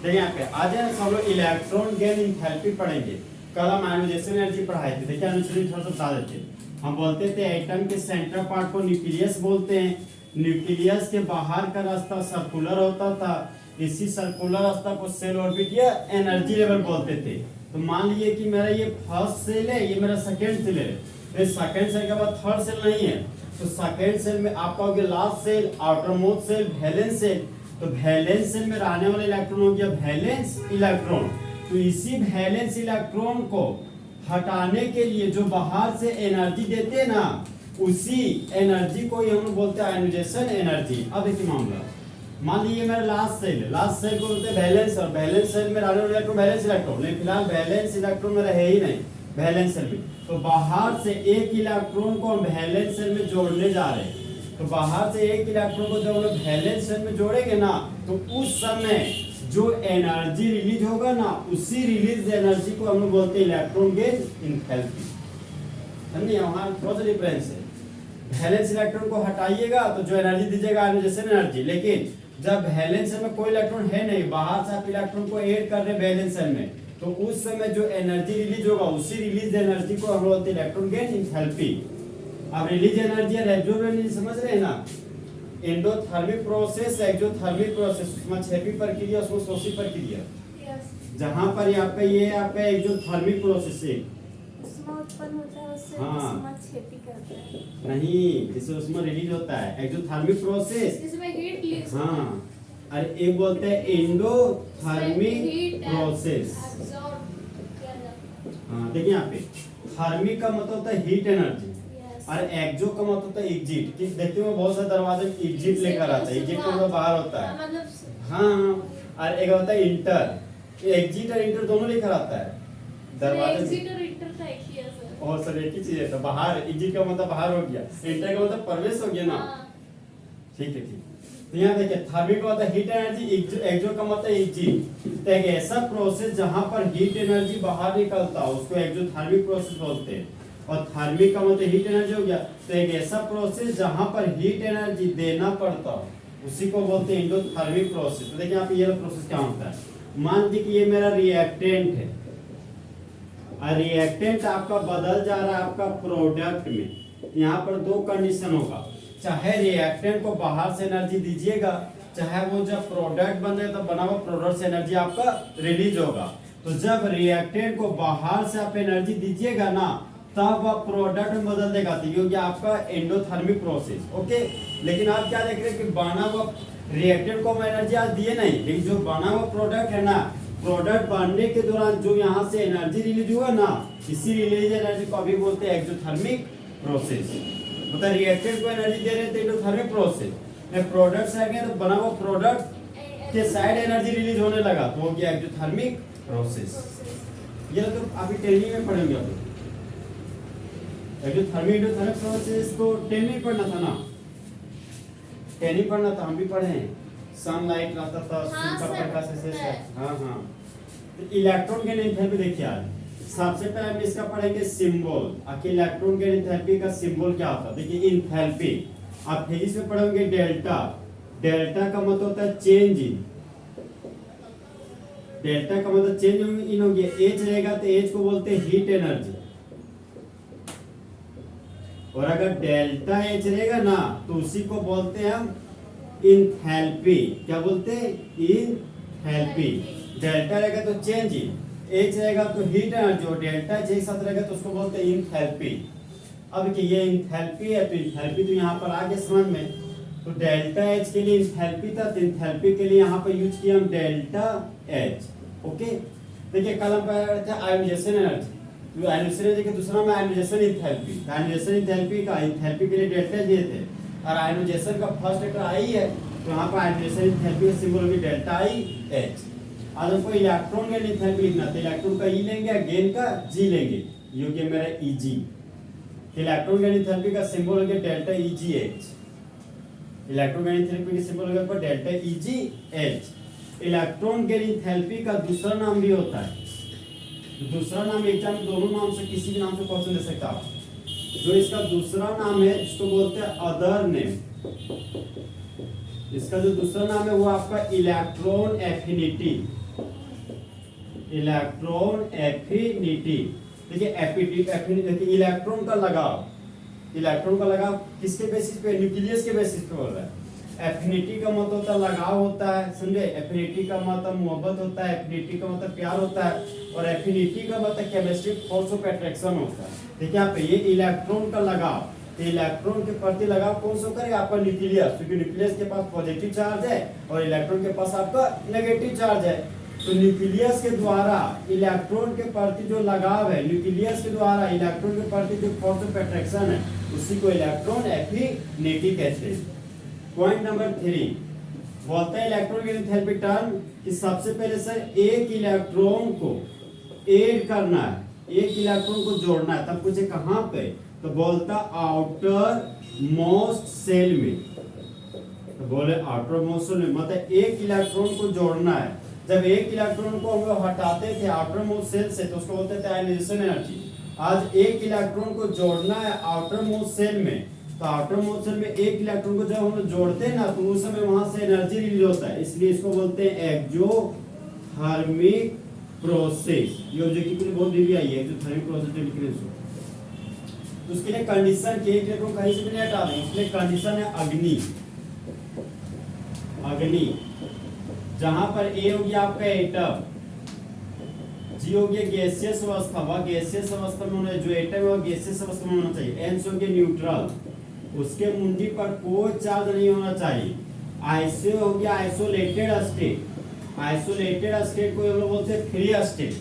देखिए यहाँ पे आज है सब लोग इलेक्ट्रॉन गेन एंथैल्पी पढ़ेंगे। कल हम आयोनाइजेशन एनर्जी पढ़ाए थे। देखिए आयोनाइजेशन थोड़ा सा बता देते हैं। हम बोलते थे एटम के सेंटर पार्ट को न्यूक्लियस बोलते हैं। न्यूक्लियस के बाहर का रास्ता सर्कुलर होता था। इसी सर्कुलर रास्ता को सेल ऑर्बिट या एनर्जी लेवल बोलते थे। तो मान लीजिए कि मेरा ये फर्स्ट सेल है, ये मेरा सेकेंड सेल है। फिर सेकेंड सेल के बाद थर्ड सेल नहीं है, तो सेकेंड सेल में आप कहोगे last shell, outermost shell, valence shell. तो वैलेंस सेल में रहने वाला इलेक्ट्रॉन हो गया वैलेंस इलेक्ट्रॉन। तो इसी वैलेंस इलेक्ट्रॉन को हटाने के लिए जो बाहर से एनर्जी देते हैं ना, उसी एनर्जी को हम बोलते हैं आयोनाइजेशन एनर्जी। अब देखिए मामला, मान लीजिए मेरा लास्ट सेल है, लास्ट सेल को बोलते हैं वैलेंस, और वैलेंस सेल में रहने वाला इलेक्ट्रॉन वैलेंस इलेक्ट्रॉन। लेकिन फिलहाल वैलेंस इलेक्ट्रॉन मेरा है ही नहीं वैलेंस सेल में। तो बाहर से एक इलेक्ट्रॉन को हम वैलेंस सेल में जोड़ने जा रहे हैं। तो बाहर से एक इलेक्ट्रॉन को जब हम लोग वैलेंस सेल में जोड़ेंगे ना, तो उस समय जो एनर्जी रिलीज होगा ना, उसी रिलीज एनर्जी को हम लोग बोलते हैं इलेक्ट्रॉन गेन एंथैल्पी। समझिए वहां थोड़ा सा डिफरेंस है। वैलेंस इलेक्ट्रॉन को हटाइएगा तो जो एनर्जी दीजिएगा आयोनाइजेशन एनर्जी। लेकिन जब वैलेंस सेल में कोई इलेक्ट्रॉन है नहीं, बाहर से आप इलेक्ट्रॉन को ऐड कर रहे हैं वैलेंस सेल में, तो उस समय जो एनर्जी रिलीज होगा, उसी रिलीज एनर्जी को हम बोलते हैं इलेक्ट्रॉन गेन एंथैल्पी। अब रिलीज एनर्जी और एब्जॉर्ब एनर्जी समझ रहे हैं ना। एंडोथर्मिक प्रोसेस, एक्सोथर्मिक प्रोसेस, उसमें क्षैतिज प्रक्रिया, उसमें शोषी प्रक्रिया। जहां पर आपका ये आपका एक्सोथर्मिक प्रोसेस है, उसमें उत्पन्न होता है, उससे हाँ। उसमें क्षति करता है। नहीं, इससे उसमें रिलीज होता है एक्सोथर्मिक प्रोसेस। इसमें हीट रिलीज हाँ, और एक बोलते हैं एंडोथर्मिक प्रोसेस। हाँ देखिए यहाँ पे थर्मिक का मतलब होता है हीट एनर्जी, और एक्सो का मतलब होता है एग्जिट। कि देखते हो बहुत सारे दरवाजे एग्जिट लेकर आता है, एग्जिट का मतलब बाहर होता है। मतलब हाँ, और एक होता है इंटर। एग्जिट और इंटर दोनों लेकर आता है दरवाजे। एग्जिट और इंटर का एक ही है सर। और सर एक ही चीज है। तो बाहर, एग्जिट का मतलब बाहर हो गया, इंटर का मतलब प्रवेश हो गया ना। ठीक है ठीक। तो यहाँ देखिए थर्मिक का मतलब हीट एनर्जी, एक्सो का मतलब एग्जिट। तो एक ऐसा प्रोसेस जहां पर हीट एनर्जी बाहर निकलता है उसको एक्सोथर्मिक प्रोसेस बोलते हैं। और थर्मिक का मतलब हीट एनर्जी हो गया। तो एक ऐसा प्रोसेस जहां पर हीट एनर्जी देना पड़ता है, उसी को बोलते हैं एंडोथर्मिक प्रोसेस। तो देखिए यहाँ पे ये प्रोसेस क्या होता है। मान लीजिए कि ये मेरा रिएक्टेंट है, और रिएक्टेंट आपका बदल जा रहा है आपका प्रोडक्ट में। यहाँ पर दो कंडीशन होगा, चाहे रिएक्टेंट को बाहर से एनर्जी दीजिएगा, चाहे वो जब प्रोडक्ट बन जाए तो बना हुआ प्रोडक्ट से एनर्जी आपका रिलीज होगा। तो जब रिएक्टेंट को बाहर से आप एनर्जी दीजिएगा ना, तब वह प्रोडक्ट में बदल देगा। तो ये हो गया आपका एंडोथर्मिक प्रोसेस। ओके, लेकिन आप क्या देख रहे हैं कि बना हुआ रिएक्टेंट को हम एनर्जी आज दिए नहीं, लेकिन जो बना हुआ प्रोडक्ट है ना, प्रोडक्ट बनने के दौरान जो यहाँ से एनर्जी रिलीज हुआ ना, इसी रिलीज एनर्जी को अभी बोलते हैं एक्सोथर्मिक प्रोसेस। मतलब रिएक्टेंट को एनर्जी दे रहे हैं तो एंडोथर्मिक प्रोसेस में प्रोडक्ट से गए तो बना हुआ प्रोडक्ट के साइड एनर्जी रिलीज होने लगा, तो हो गया एक्सोथर्मिक प्रोसेस। ये तो अभी ट्रेनिंग में पढ़ेंगे आप। एक्सोथर्मिक एंडोथर्मिक प्रोसेस को ट्रेनिंग पढ़ना था ना, ट्रेनिंग पढ़ना था, हम भी पढ़े हैं। सनलाइट रहता था, सूर्य का प्रकाश से। हाँ हाँ। तो इलेक्ट्रॉन गेन एंथैल्पी देखिए आज सबसे पहले हम इसका पढ़ेंगे सिंबल। आखिर इलेक्ट्रॉन गेन एंथैल्पी का सिंबल क्या होता है। देखिए एंथैल्पी आप फिजिक्स में पढ़ोगे डेल्टा। डेल्टा का मतलब होता है चेंज इन। डेल्टा का मतलब चेंज इन हो गया। एच रहेगा तो एच को बोलते हैं हीट एनर्जी, और अगर डेल्टा एच रहेगा ना तो उसी को बोलते हैं हम एंथैल्पी। क्या बोलते हैं? एंथैल्पी। डेल्टा रहेगा तो चेंज इन, एच रहेगा तो हीट एनर्जी, और डेल्टा एच एक साथ रहेगा तो उसको बोलते हैं एंथैल्पी। अब कि ये एंथैल्पी है तो एंथैल्पी तो यहाँ पर आ गया समझ में। तो डेल्टा एच के लिए एंथैल्पी था, तो एंथैल्पी के लिए यहाँ पर यूज किया हम डेल्टा एच। ओके, देखिए कल हम पढ़ रहे थे आयोनाइजेशन एनर्जी। तो आयोनाइजेशन एनर्जी का दूसरा नाम आयोनाइजेशन एंथैल्पी। आयोनाइजेशन एंथैल्पी का एंथैल्पी के लिए डेल्टा दिए थे, और आयोनाइजेशन का फर्स्ट लेटर आई है, तो यहाँ पर आयोनाइजेशन एंथैल्पी का सिंबल होगी डेल्टा आई एच। आज हमको इलेक्ट्रॉन गेन एंथैल्पी लिखना था। इलेक्ट्रॉन का ई लेंगे और गेन का जी लेंगे, ये हो गया मेरा ईजी। इलेक्ट्रॉन गेन एंथैल्पी का सिंबल हो गया delta easy H. Electron gain enthalpy का सिंबल हो गया delta easy H. Electron gain enthalpy का दूसरा नाम भी होता है। दूसरा नाम एग्जाम में दोनों नाम से किसी भी नाम से क्वेश्चन दे सकता है। जो इसका दूसरा नाम है इसको बोलते हैं अदर नेम। इसका जो दूसरा नाम है वो आपका इलेक्ट्रॉन एफिनिटी। इलेक्ट्रॉन एफिनिटी, देखिए एफिनिटी देखिए इलेक्ट्रॉन का लगाव, इलेक्ट्रॉन का लगाव किसके बेसिस पे, न्यूक्लियस के बेसिस पे हो रहा है। एफिनिटी का मतलब होता है लगाव होता है, समझे। एफिनिटी का मतलब मोहब्बत होता है, एफिनिटी का मतलब प्यार होता है, और एफिनिटी का मतलब केमिस्ट्रिक फोर्स ऑफ अट्रैक्शन होता है। देखिए यहाँ पे ये इलेक्ट्रॉन का लगाव, इलेक्ट्रॉन के प्रति लगाव कौन सा करेगा, आपका न्यूक्लियस, क्योंकि न्यूक्लियस के पास पॉजिटिव चार्ज है और इलेक्ट्रॉन के पास आपका नेगेटिव चार्ज है। तो न्यूक्लियस के द्वारा इलेक्ट्रॉन के प्रति जो लगाव है, न्यूक्लियस के द्वारा इलेक्ट्रॉन के प्रति जो फोर्स ऑफ अट्रैक्शन है, उसी को इलेक्ट्रॉन एफिनिटी कहते हैं। पॉइंट नंबर 3 बोलते हैं इलेक्ट्रॉन एंथैल्पी टर्म कि सबसे पहले सर एक इलेक्ट्रॉन को ऐड करना है, एक इलेक्ट्रॉन को जोड़ना है, तब पूछे कहां पे, तो बोलता आउटर मोस्ट सेल में, तो बोले आउटर मोस्ट सेल में मतलब एक इलेक्ट्रॉन को जोड़ना है। जब एक इलेक्ट्रॉन को हम लोग हटाते थे आउटर मोस्ट सेल से तो उसको बोलते थे आयनाइजेशन एनर्जी। आज एक इलेक्ट्रॉन को जोड़ना है आउटर मोस्ट सेल में, तो आउटर मोस्ट सेल में एक इलेक्ट्रॉन को जब हम लोग जोड़ते हैं ना तो उस समय वहां से एनर्जी रिलीज होता है, इसलिए इसको बोलते हैं एक्सोथर्मिक प्रोसेस। ये ऑब्जेक्टिव के लिए बहुत डिग्री आई है, एक्सोथर्मिक प्रोसेस लिखने से। तो उसके लिए कंडीशन के एक इलेक्ट्रॉन कहीं से भी नहीं हटा दें, इसलिए कंडीशन है अग्नि। अग्नि जहां पर ए हो गया आपका एटम, जी हो गया गैसियस अवस्था, वह गैसियस अवस्था में होना है, जो एटम है वह गैसियस अवस्था में होना चाहिए। एन हो गया न्यूट्रल, उसके मुंडी पर कोई चार्ज नहीं होना चाहिए। आइसो हो गया आइसोलेटेड स्टेट, आइसोलेटेड स्टेट को हम लोग बोलते हैं फ्री स्टेट,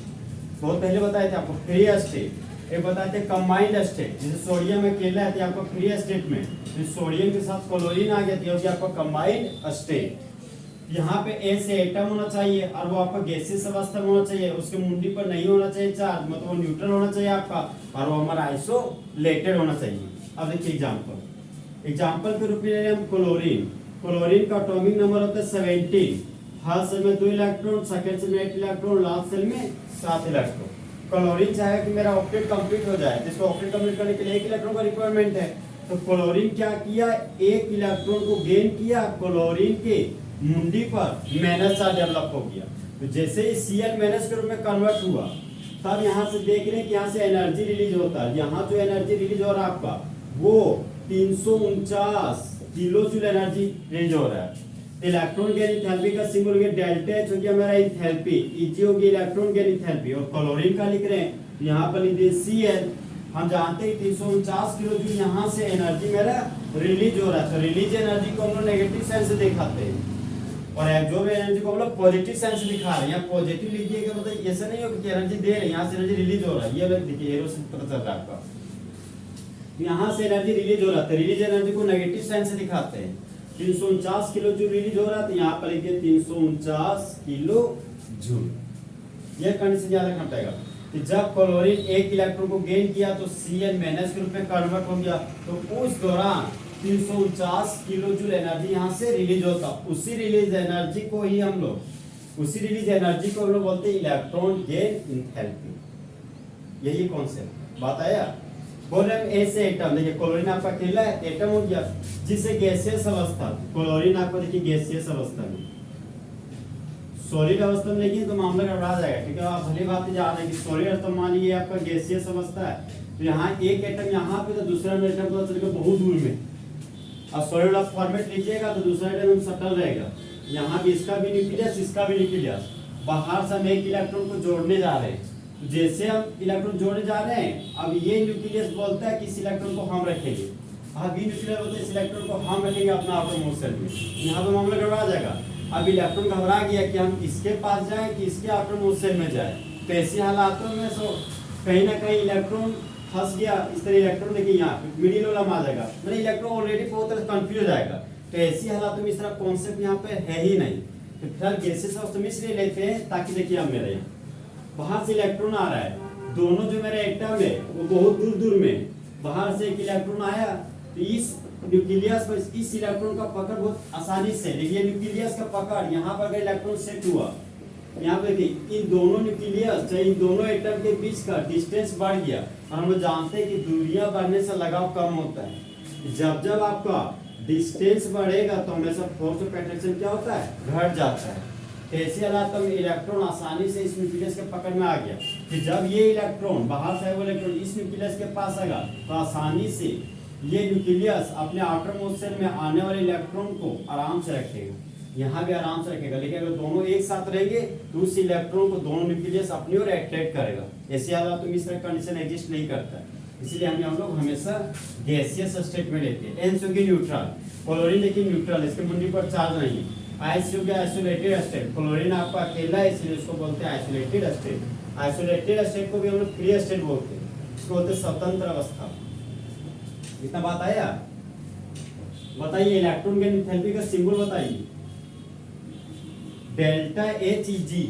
बहुत पहले बताए थे आपको फ्री स्टेट। एक बताते हैं कंबाइंड स्टेट, जैसे सोडियम अकेला है तो आपको फ्री स्टेट में, तो सोडियम के साथ क्लोरीन आ गया तो आपका कंबाइंड स्टेट। यहाँ पे ए से एटम होना चाहिए और वो आपका गैसियस अवस्था में होना चाहिए, उसके मुंडी पर नहीं होना चाहिए चार्ज, मतलब वो न्यूट्रल होना चाहिए आपका, और वो हमारा आइसोलेटेड होना चाहिए। अब देखिए एग्जांपल के रूप में ले हम क्लोरीन। क्लोरीन का एटॉमिक नंबर होता है 17, हर सेल में 2 इलेक्ट्रॉन, सेकंड सेल में 8 इलेक्ट्रॉन, लास्ट सेल में 7 इलेक्ट्रॉन। क्लोरीन चाहे कि मेरा ऑक्टेट कंप्लीट हो जाए, जिसको ऑक्टेट कंप्लीट करने के लिए 1 इलेक्ट्रॉन का रिक्वायरमेंट है, तो क्लोरीन क्या किया, 1 इलेक्ट्रॉन को गेन किया, क्लोरीन के मुंडी पर माइनस चार्ज डेवलप हो गया। तो जैसे ही Cl माइनस के रूप में कन्वर्ट हुआ, तब यहाँ से देख रहे हैं कि यहाँ से एनर्जी रिलीज होता है। यहाँ जो एनर्जी रिलीज हो रहा है आपका वो 349 किलो जूल एनर्जी रिलीज हो रहा है। इलेक्ट्रॉन गेन एंथैल्पी का सिंबल हो गया डेल्टा H, हो गया हमारा एंथैल्पी, Eg हो गया इलेक्ट्रॉन गेन एंथैल्पी, और क्लोरीन का लिख रहे हैं यहाँ पर लिख दिए Cl। हम जानते हैं 349 किलो जूल यहाँ से एनर्जी मेरा रिलीज हो रहा है, तो रिलीज एनर्जी को हम लोग नेगेटिव साइन से दिखाते हैं और एब्जॉर्ब एनर्जी को हम लोग पॉजिटिव साइन से दिखा रहे हैं। यहाँ पॉजिटिव लिखिएगा मतलब ऐसा नहीं हो कि एनर्जी दे रहे हैं, यहाँ से एनर्जी रिलीज हो रहा है, ये वाला देखिए एरो से पता चल रहा है आपका, यहाँ से एनर्जी रिलीज हो रहा है, रिलीज एनर्जी को नेगेटिव साइन से दिखाते हैं। 349 किलो जूल रिलीज हो रहा है, तो यहाँ पर लिखिए 349 किलो जूल। ये कंडीशन याद रखना पड़ेगा कि जब क्लोरीन 1 इलेक्ट्रॉन को गेन किया तो Cl माइनस के रूप में कन्वर्ट हो गया, तो उस दौरान 349 किलो जूल एनर्जी यहाँ से रिलीज होता। उसी रिलीज एनर्जी को हम लोग बोलते हैं इलेक्ट्रॉन गेन एंथैल्पी। यही कॉन्सेप्ट बात आया। बोल रहे हम ए से एटम, देखिए क्लोरीन आपका अकेला है, एटम हो गया, जिसे गैसियस अवस्था, क्लोरीन आपको देखिए गैसियस अवस्था में, सॉलिड अवस्था में लेकिन तो मामला गड़बड़ा जाएगा, ठीक है। आप भली बात जान रहे हैं कि सॉलिड अवस्था मान लीजिए आपका गैसियस अवस्था है, तो यहाँ एक एटम यहाँ पे तो दूसरा एटम पता चलेगा बहुत दूर में, और सॉलिड ऑफ फॉर्मेट लीजिएगा तो दूसरा एटम सटल रहेगा, यहाँ भी इसका भी न्यूक्लियस, इसका भी न्यूक्लियस, बाहर से हम एक इलेक्ट्रॉन को जोड़ने जा रहे हैं। तो जैसे हम इलेक्ट्रॉन जोड़ने जा रहे हैं, अब ये न्यूक्लियस बोलता है कि इस इलेक्ट्रॉन को हम रखेंगे, अब ये न्यूक्लियस बोलता है इस इलेक्ट्रॉन को हम रखेंगे अपना आउटर मोस्ट सेल में, यहाँ पे मामला गड़बड़ा जाएगा। अब इलेक्ट्रॉन घबरा गया कि हम इसके पास जाएं कि इसके आउटर मोस्ट सेल में जाए, तो ऐसे हालातों में सो कहीं ना कहीं इलेक्ट्रॉन फंस गया। इस तरह इलेक्ट्रॉन देखिए यहाँ मिडिल वाला में आ जाएगा, मतलब इलेक्ट्रॉन ऑलरेडी बहुत तरह कंफ्यूज हो जाएगा। तो ऐसी हालातों में इस तरह कॉन्सेप्ट यहाँ पे है ही नहीं। तो फिलहाल गैसेस अवस्था में इसलिए लेते हैं ताकि देखिए अब मेरे यहाँ बाहर से इलेक्ट्रॉन आ रहा है, दोनों जो मेरा एटम है वो बहुत दूर दूर में, बाहर से एक इलेक्ट्रॉन आया तो इस न्यूक्लियस पर इस इलेक्ट्रॉन का पकड़ बहुत आसानी से, देखिए न्यूक्लियस का पकड़ यहाँ पर अगर इलेक्ट्रॉन सेट हुआ, यहाँ पे देखिए इन दोनों न्यूक्लियस चाहे इन दोनों एटम के बीच का डिस्टेंस बढ़ गया, और हम लोग जानते हैं कि दूरियां बढ़ने से लगाव कम होता है। जब जब आपका डिस्टेंस बढ़ेगा तो हमेशा फोर्स ऑफ अट्रैक्शन क्या होता है, घट जाता है। तो ऐसे हालात में इलेक्ट्रॉन आसानी से इस न्यूक्लियस के पकड़ में आ गया कि जब ये इलेक्ट्रॉन बाहर से वो इलेक्ट्रॉन इस न्यूक्लियस के पास आएगा तो आसानी से ये न्यूक्लियस अपने आउटर मोस्ट शेल में आने वाले इलेक्ट्रॉन को आराम से रखेगा, यहाँ भी आराम से रखेगा। लेकिन अगर दोनों एक साथ रहेंगे तो उस इलेक्ट्रॉन को दोनों न्यूक्लियस अपनी ओर अट्रैक्ट करेगा। ऐसे हालात में इस तरह कंडीशन एग्जिस्ट नहीं करता है, इसलिए हम लोग हमेशा गैसियस स्टेट में लेते हैं। एन होगी न्यूट्रल, क्लोरीन देखिए न्यूट्रल, इसके मुंडी पर चार्ज नहीं है। आइस हो गया आइसोलेटेड स्टेट, क्लोरीन आपका अकेला है इसलिए उसको बोलते हैं आइसोलेटेड स्टेट। आइसोलेटेड स्टेट को भी हम लोग फ्री स्टेट बोलते हैं, इसको बोलते हैं स्वतंत्र अवस्था। इतना बात आया? बताइए इलेक्ट्रॉन के एंथैल्पी का सिंबल बताइए। डेल्टा एच ई जी,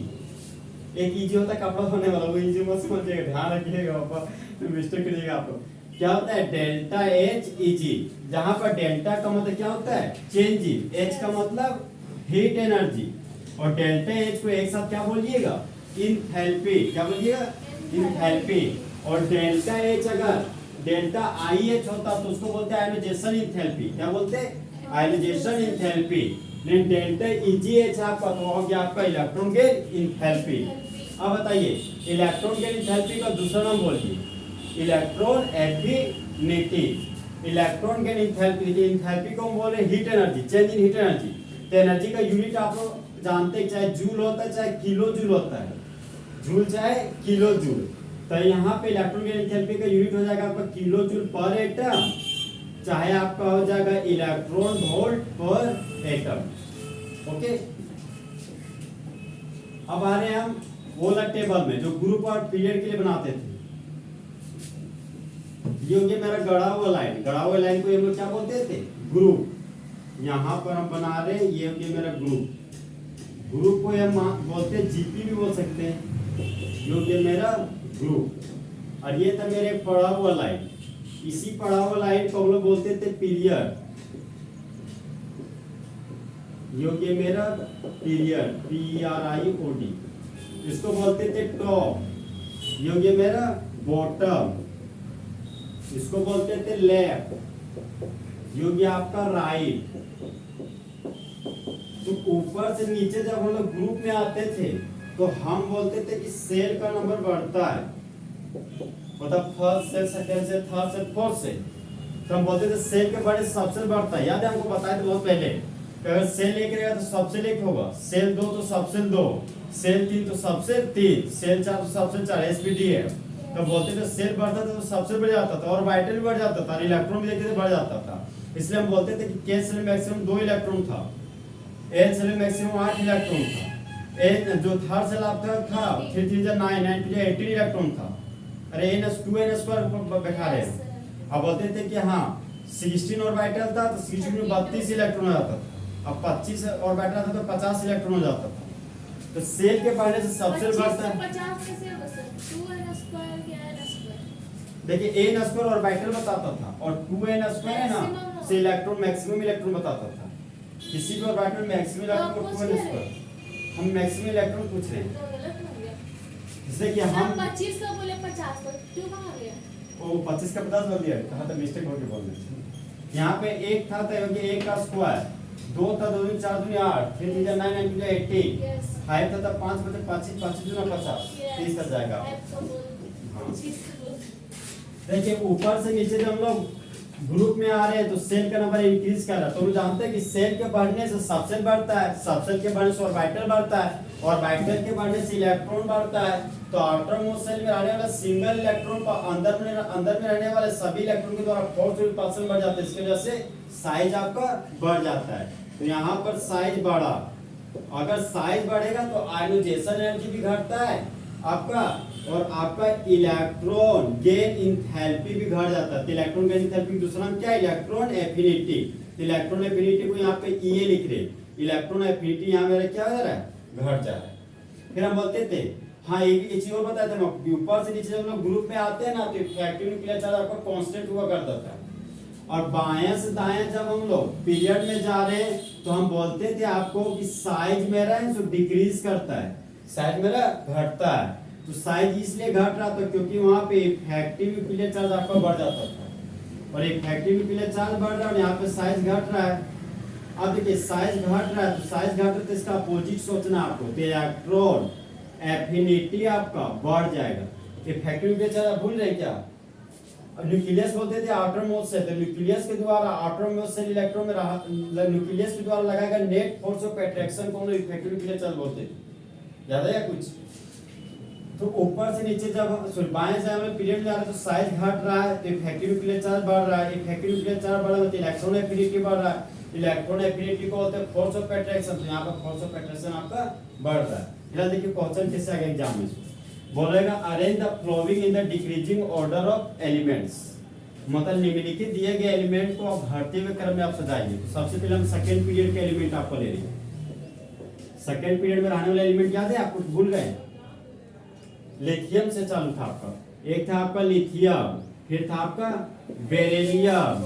एक ईजी होता है कपड़ा धोने वाला, वो ईजी मत समझिएगा, ध्यान रखिएगा पापा, मिस्टेक करिएगा आप लोग। क्या होता है डेल्टा एच ई जी, जहां पर डेल्टा का मतलब क्या होता है चेंज, एच का मतलब हीट एनर्जी, और डेल्टा एच को एक साथ क्या बोलिएगा, इंथैल्पी। क्या बोलिएगा, इंथैल्पी। और डेल्टा एच अगर डेल्टा आई एच होता तो उसको बोलते हैं आयोनाइजेशन इंथैल्पी। क्या बोलते हैं, आयोनाइजेशन इंथैल्पी। लेकिन डेल्टा ईजीएच आपका तो हो गया आपका इलेक्ट्रॉन गेन इंथैल्पी। अब बताइए इलेक्ट्रॉन गेन इंथैल्पी का दूसरा नाम बोलिए, electron affinity. Electron gain enthalpy, enthalpy को हम बोले heat energy, change in heat energy. तो एनर्जी का यूनिट आप लोग जानते हैं, चाहे जूल होता है चाहे किलो जूल होता है, जूल चाहे किलो जूल। तो यहाँ पे इलेक्ट्रॉन गेन इंथैल्पी का यूनिट हो जाएगा आपका किलो जूल पर एटम, चाहे आपका हो जाएगा इलेक्ट्रॉन वोल्ट पर एटम। ओके, अब आ रहे हैं हम वो वाला टेबल में जो ग्रुप और पीरियड के लिए बनाते थे। ये हो गया मेरा गड़ा हुआ लाइन, गड़ा हुआ लाइन को हम लोग क्या बोलते थे, ग्रुप। यहाँ पर हम बना रहे हैं, ये हो गया मेरा ग्रुप। ग्रुप को हम बोलते हैं जीपी भी बोल सकते हैं, ये हो गया मेरा ग्रुप। और ये था मेरे पड़ा हुआ लाइन, इसी पड़ा हुआ लाइन को हम लोग बोलते थे पीरियड। ये हो गया मेरा पीरियड, PRIOD। इसको बोलते थे टॉप। ये हो गया मेरा बॉटम, इसको बोलते थे लेफ्ट। ये हो गया आपका राइट। तो ऊपर से नीचे जब हम लोग ग्रुप में आते थे तो हम बोलते थे कि सेल का नंबर बढ़ता है, मतलब first shell, second shell, third shell, fourth shell. तो हम बोलते थे सेल के बड़े सबसेल बढ़ता है। याद है हमको बताया था बहुत पहले, अगर सेल एक रहेगा तो सबसेल एक होगा, सेल 2 तो सबसेल 2, सेल 3 तो सबसेल 3, सेल 4 तो सबसेल 4, एसपीडी है। तो बोलते थे सेल बढ़ता था तो सबसेल बढ़ जाता था, और वाइटल भी बढ़ जाता था, इलेक्ट्रॉन भी देखते थे बढ़ जाता था। इसलिए हम बोलते थे कि के सेल में मैक्सिमम 2 इलेक्ट्रॉन था, एल सेल में मैक्सिमम 8 इलेक्ट्रॉन था, ए जो थर्ड सेल आपका था 3 3 9 9 2 18 इलेक्ट्रॉन था। अरे n2 n2 बैठा रहे हैं। अब बोलते थे कि हाँ 16 और वाइटल था तो 16 में 32 इलेक्ट्रॉन हो जाता था, अब 25 और वाइटल था तो 50 इलेक्ट्रॉन हो जाता था। तो सेल के बढ़ने से सबसे बढ़ता है, 50 कैसे होगा सर, 2n² क्या n²? देखिए n² और वाइटल बताता था, और 2n² है ना से इलेक्ट्रॉन मैक्सिमम इलेक्ट्रॉन बताता था। किसी भी और वाइटल मैक्सिमम इलेक्ट्रॉन को 2n², हम मैक्सिमम इलेक्ट्रॉन पूछ रहे हैं। तो गलत हो गया, जैसे कि हम 25 का बोले 50 का, क्यों कहा गया? वो 25 का 50 बोल दिया, कहा था मिस्टेक हो गया बोलने। यहाँ पे एक था तो ये एक का स्क्वायर, 2 था 2 दूनी 4 दूनी 8, 3 3 9 9 2 18, यस 5 था 5 बचे 25 25 दूना 50, 30 का जाएगा। हाँ। देखिए ऊपर से नीचे जब हम लोग ग्रुप में आ रहे हैं तो सेल का नंबर इंक्रीज कर रहा है। तो हम जानते हैं कि सेल के बढ़ने से सबसेल बढ़ता है, सबसेल के बढ़ने से ऑर्बिटल बढ़ता है, ऑर्बिटल के बढ़ने से इलेक्ट्रॉन बढ़ता है। तो आउटर मोस्ट शेल में रहने वाला सिंगल इलेक्ट्रॉन का अंदर में रहने वाले सभी इलेक्ट्रॉन के द्वारा फोर्स रिपल्सन बढ़ जाता है, इसकी वजह से साइज आपका बढ़ जाता है। तो यहाँ पर साइज बढ़ा, अगर साइज बढ़ेगा तो आयोनाइजेशन एनर्जी भी घटता है आपका, और आपका इलेक्ट्रॉन गेन इंथैल्पी भी घट जाता है। तो इलेक्ट्रॉन गेन इंथैल्पी दूसरा नाम क्या है, इलेक्ट्रॉन एफिनिटी। इलेक्ट्रॉन एफिनिटी को यहाँ पे EA लिख रहे, इलेक्ट्रॉन एफिनिटी यहाँ मेरा क्या हो रहा है, घट जा रहा है। फिर हम बोलते थे हाँ एक चीज और बताए थे, ऊपर से नीचे जब लोग ग्रुप में आते हैं ना तो इफेक्टिव न्यूक्लियर चार्ज आपका कांस्टेंट हुआ करता था, और बाएं से दाएं जब हम लोग पीरियड में जा रहे हैं तो हम बोलते थे आपको कि साइज मेरा है जो डिक्रीज करता है, साइज मेरा घटता है। तो साइज इसलिए घट रहा था क्योंकि वहां पे इफेक्टिव न्यूक्लियर चार्ज आपका बढ़ जाता था। और इफेक्टिव न्यूक्लियर चार्ज बढ़ रहा है और यहाँ पे साइज घट रहा है। अब देखिए साइज घट रहा है तो साइज घट रहा है तो इसका अपोजिट सोचना आपको, तो इलेक्ट्रॉन एफिनिटी आपका बढ़ जाएगा। इफेक्टिव न्यूक्लियर चार्ज भूल रहे क्या? न्यूक्लियस बोलते थे आउटर मोस्ट से, तो न्यूक्लियस के द्वारा आउटर मोस्ट से इलेक्ट्रॉन में रहा, न्यूक्लियस के द्वारा लगाएगा नेट फोर्स ऑफ अट्रैक्शन को इफेक्टिव न्यूक्लियर चार्ज बोलते थे। याद है या कुछ? तो ऊपर से नीचे जब बाएं से हमें पीरियड जा रहा है तो साइज घट रहा है तो इफेक्टिव न्यूक्लियर चार्ज बढ़ रहा है। इफेक्टिव न्यूक्लियर चार्ज बढ़ रहा है तो इलेक्ट्रॉन एफिनिटी बढ़ रहा है। इलेक्ट्रॉन एफिनिटी को बोलते हैं फोर्स ऑफ अट्रैक्शन, तो यहाँ पर फोर्स ऑफ अट्रैक्शन आपका बढ़ रहा है। फिलहाल देखिए क्वेश्चन कैसे आएगा एग्जाम में, बोलेगा arrange the following in the decreasing order of elements, मतलब निम्नलिखित दिए गए एलिमेंट को आप घटते हुए क्रम में आप सजाइए। तो सबसे पहले हम सेकंड पीरियड के एलिमेंट आपको ले रहे हैं। सेकंड पीरियड में रहने वाले एलिमेंट याद है आपको? भूल गए? लिथियम से चालू था आपका, एक था आपका लिथियम, फिर था आपका बेरिलियम,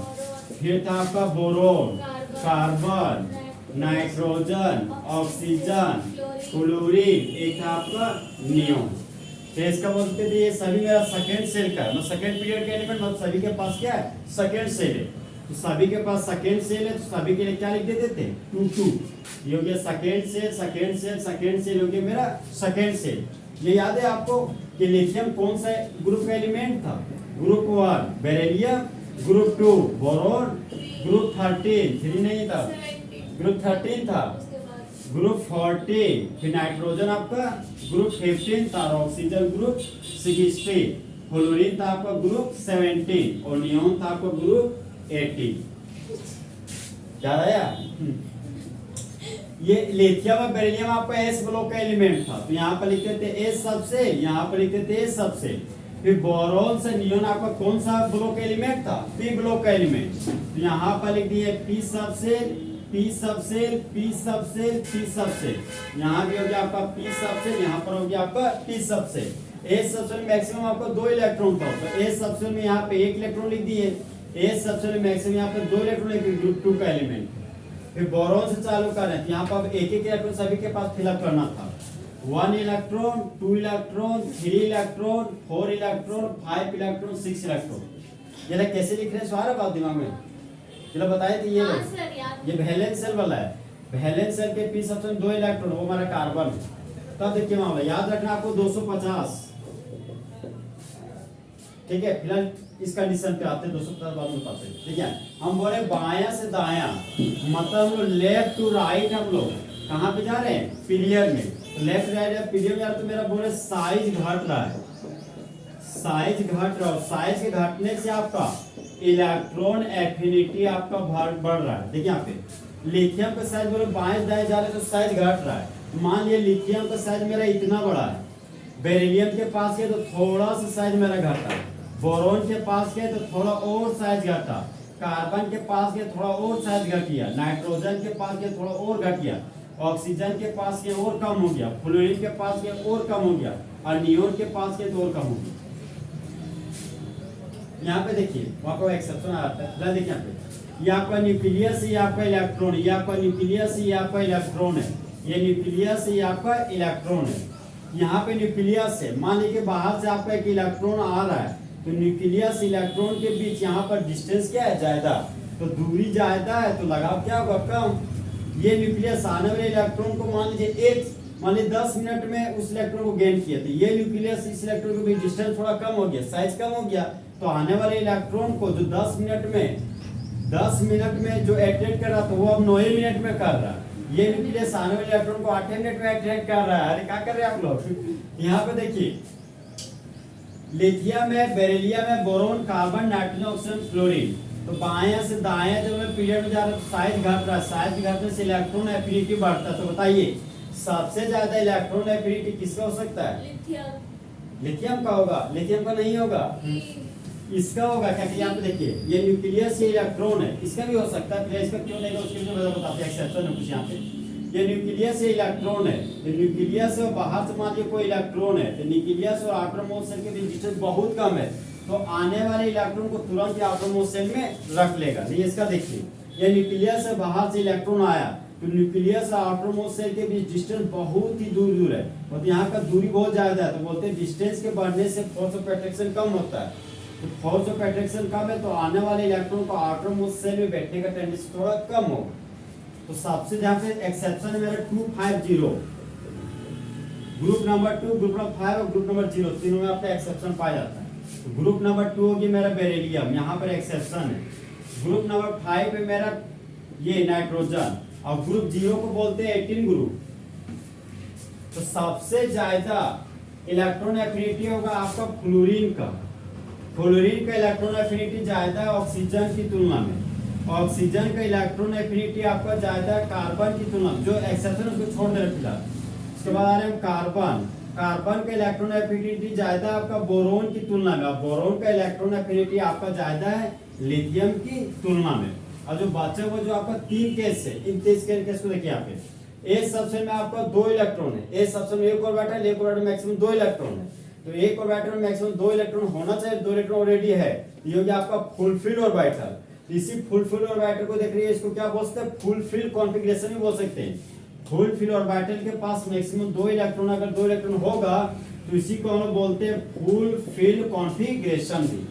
फिर था आपका boron, carbon, nitrogen, oxygen, chlorine, एक था आपका नियोन। तो इसका बोलते थे ये सभी मेरा सेकंड सेल का है, मतलब सेकंड पीरियड के एलिमेंट, मतलब सभी के पास क्या है? सेकंड सेल है। तो सभी के पास सेकंड सेल है तो सभी के लिए क्या लिख देते थे? 2 2। ये हो गया second shell, second shell, second shell हो गया मेरा सेकंड सेल। ये याद है आपको कि लिथियम कौन सा ग्रुप का एलिमेंट था? Group 1 beryllium, group 2 boron, group 13 3 नहीं था, ग्रुप 13 था, ग्रुप 14 फिर नाइट्रोजन आपका ग्रुप 15 था, ऑक्सीजन ग्रुप 16, फ्लोरीन था आपका ग्रुप 17 और नियोन था आपका ग्रुप 18। याद आया? ये लिथियम और बेरिलियम आपका एस ब्लॉक का एलिमेंट था, तो यहाँ पर लिखते थे एस सबसे, यहाँ पर लिखते थे एस सबसे। फिर बोरोन से नियोन आपका कौन सा ब्लॉक एलिमेंट था? पी ब्लॉक का एलिमेंट, तो यहाँ पर लिख दिए P subshell, P subshell, P subshell, P subshell. यहाँ भी हो गया आपका पी सबसेल, यहाँ पर हो गया आपका P subshell. S subshell maximum आपको 2 इलेक्ट्रॉन था, तो एस सबसेल में यहाँ पे 1 इलेक्ट्रॉन लिख दिए। एस सबसेल में मैक्सिमम यहाँ पे 2 इलेक्ट्रॉन लिख दिए, ग्रुप 2 का एलिमेंट। फिर बोरोन से चालू कर रहे हैं, यहाँ पर एक एक इलेक्ट्रॉन सभी के पास फिलअप करना था। 1 electron, 2 electron, 3 electron, 4 electron, 5 electron, 6 electron. ये कैसे लिख रहे हैं? सवाल बात दिमाग में चलो बताए थे। ये वैलेंस सेल वाला है, वैलेंस सेल के पी सबसे 2 इलेक्ट्रॉन, वो हमारा कार्बन। तब देखिए मामला याद रखना आपको 250, ठीक है। फिलहाल इस कंडीशन पे आते हैं 250 बाद में पाते हैं, ठीक है। हम बोले बायां से दायां, मतलब हम लोग लेफ्ट टू राइट, हम लोग कहाँ पे जा रहे हैं? पीरियड में। तो लेफ्ट राइट पीरियड में जा रहे तो मेरा बोले साइज घट रहा है, साइज घट रहा है। साइज के घटने से आपका इलेक्ट्रॉन एफिनिटी आपका बढ़ रहा है। देखिए यहाँ पे लिथियम का साइज बोले बाएं दाएं जा रहे तो साइज घट रहा है। मान लिया लिथियम का साइज मेरा इतना बड़ा है, बेरिलियम के पास गए तो थोड़ा सा साइज मेरा घटा, बोरोन के पास गए तो थोड़ा और साइज घटा, कार्बन के पास गए थोड़ा और साइज घट गया, नाइट्रोजन के पास गए थोड़ा और घट गया, ऑक्सीजन के पास गए और कम हो गया, फ्लोरीन के पास गए और कम हो गया, और नियोन के पास गए तो और कम हो गया। यहाँ पे देखिए वहाँ पर एक्सेप्शन आता है। देखिए यहाँ पे ये आपका न्यूक्लियस, ये आपका इलेक्ट्रॉन, ये आपका न्यूक्लियस, ये आपका इलेक्ट्रॉन है, ये न्यूक्लियस, ये आपका इलेक्ट्रॉन है। यहाँ पे न्यूक्लियस है, मान लीजिए बाहर से आपका एक इलेक्ट्रॉन आ रहा है तो न्यूक्लियस इलेक्ट्रॉन के बीच यहाँ पर डिस्टेंस क्या है? ज्यादा, तो दूरी ज्यादा है तो लगाव क्या होगा? कम। ये न्यूक्लियस आने वाले इलेक्ट्रॉन को मान लीजिए 10 मिनट में उस इलेक्ट्रॉन को गेन किया, तो ये न्यूक्लियस इस इलेक्ट्रॉन के बीच डिस्टेंस थोड़ा कम हो गया, साइज कम हो गया, तो आने वाले इलेक्ट्रॉन को जो 10 मिनट में जो अट्रैक्ट कर रहा था वो अब 9 मिनट में कर रहा है। ये न्यूक्लियस आने वाले इलेक्ट्रॉन को 8 मिनट में अट्रैक्ट कर रहा है। अरे क्या कर रहे हैं आप लोग? यहाँ पे देखिए लिथियम है, बेरिलियम है, boron, carbon, nitrogen, oxygen, fluorine. तो बायां से दायां जब मैं पीरियड में जा रहा हूँ साइज घट रहा है, साइज घटने से इलेक्ट्रॉन एफिनिटी बढ़ता है। तो बताइए सबसे ज्यादा इलेक्ट्रॉन एफिनिटी किसका हो सकता है? लिथियम का होगा। लिथियम का नहीं होगा, इसका होगा। क्या यहाँ पे देखिए ये न्यूक्लियस, ये इलेक्ट्रॉन है, इसका भी हो सकता है। फिर इसका क्यों नहीं है उसके लिए बताते हैं, एक्सेप्शन है कुछ यहाँ पे। ये न्यूक्लियस, ये इलेक्ट्रॉन है, तो न्यूक्लियस और बाहर से मान लीजिए कोई इलेक्ट्रॉन है, तो न्यूक्लियस और आउटर मोस्ट सेल के बीच डिस्टेंस बहुत कम है, तो आने वाले इलेक्ट्रॉन को तुरंत आउटर मोस्ट सेल में रख लेगा। नहीं इसका देखिए ये न्यूक्लियस से बाहर से इलेक्ट्रॉन आया तो न्यूक्लियस और आउटर मोस्ट सेल के बीच डिस्टेंस बहुत ही दूर है, और यहाँ का दूरी बहुत ज्यादा है, तो बोलते हैं डिस्टेंस के बढ़ने से फोर्स ऑफ अट्रैक्शन कम होता है। तो फोर्स ऑफ अट्रैक्शन कम है तो आने वाले इलेक्ट्रॉन को आउटरमोस्ट सेल में बैठने का टेंडेंसी थोड़ा कम होगा। तो सबसे जहाँ पे एक्सेप्शन है मेरा 250, ग्रुप नंबर 2, ग्रुप नंबर 5 और ग्रुप नंबर 0, तीनों में आपका एक्सेप्शन पाया जाता है। तो ग्रुप नंबर 2 होगी मेरा बेरिलियम, यहाँ पर एक्सेप्शन है। ग्रुप नंबर 5 पे मेरा ये नाइट्रोजन, और ग्रुप 0 को बोलते हैं 18 ग्रुप। तो सबसे ज्यादा इलेक्ट्रॉन एफिनिटी होगा आपका फ्लोरीन का। फ्लोरीन का इलेक्ट्रॉन एफिनिटी ज्यादा है ऑक्सीजन की तुलना में। ऑक्सीजन का इलेक्ट्रॉन एफिनिटी आपका ज्यादा है कार्बन की तुलना में। जो एक्सेप्शन उसको छोड़ दे फिलहाल। उसके बाद आ रहे हैं कार्बन। कार्बन का इलेक्ट्रॉन एफिनिटी ज्यादा आपका बोरोन की तुलना में। और बोरोन का इलेक्ट्रॉन एफिनिटी आपका ज्यादा है लिथियम की तुलना में। और जो बचे हुए जो आपका 3 केस है, इन 3 केस को देखिए यहाँ पे। एक सबसे में आपका 2 इलेक्ट्रॉन है, एक सबसे में एक ऑर्बिटल, एक ऑर्बिटल में मैक्सिमम 2 इलेक्ट्रॉन है। तो एक ऑर्बिटल में मैक्सिमम 2 इलेक्ट्रॉन होना चाहिए, 2 इलेक्ट्रॉन ऑलरेडी है। ये हो गया आपका फुलफिल ऑर्बिटल। इसी फुलफिल ऑर्बिटल को देख रही है, इसको क्या बोलते हैं? फुलफिल कॉन्फ़िगरेशन भी बोल सकते हैं। फुलफिल ऑर्बिटल के पास मैक्सिमम 2 इलेक्ट्रॉन, अगर 2 इलेक्ट्रॉन होगा तो इसी को हम बोलते हैं फुलफिल कॉन्फ़िगरेशन भी।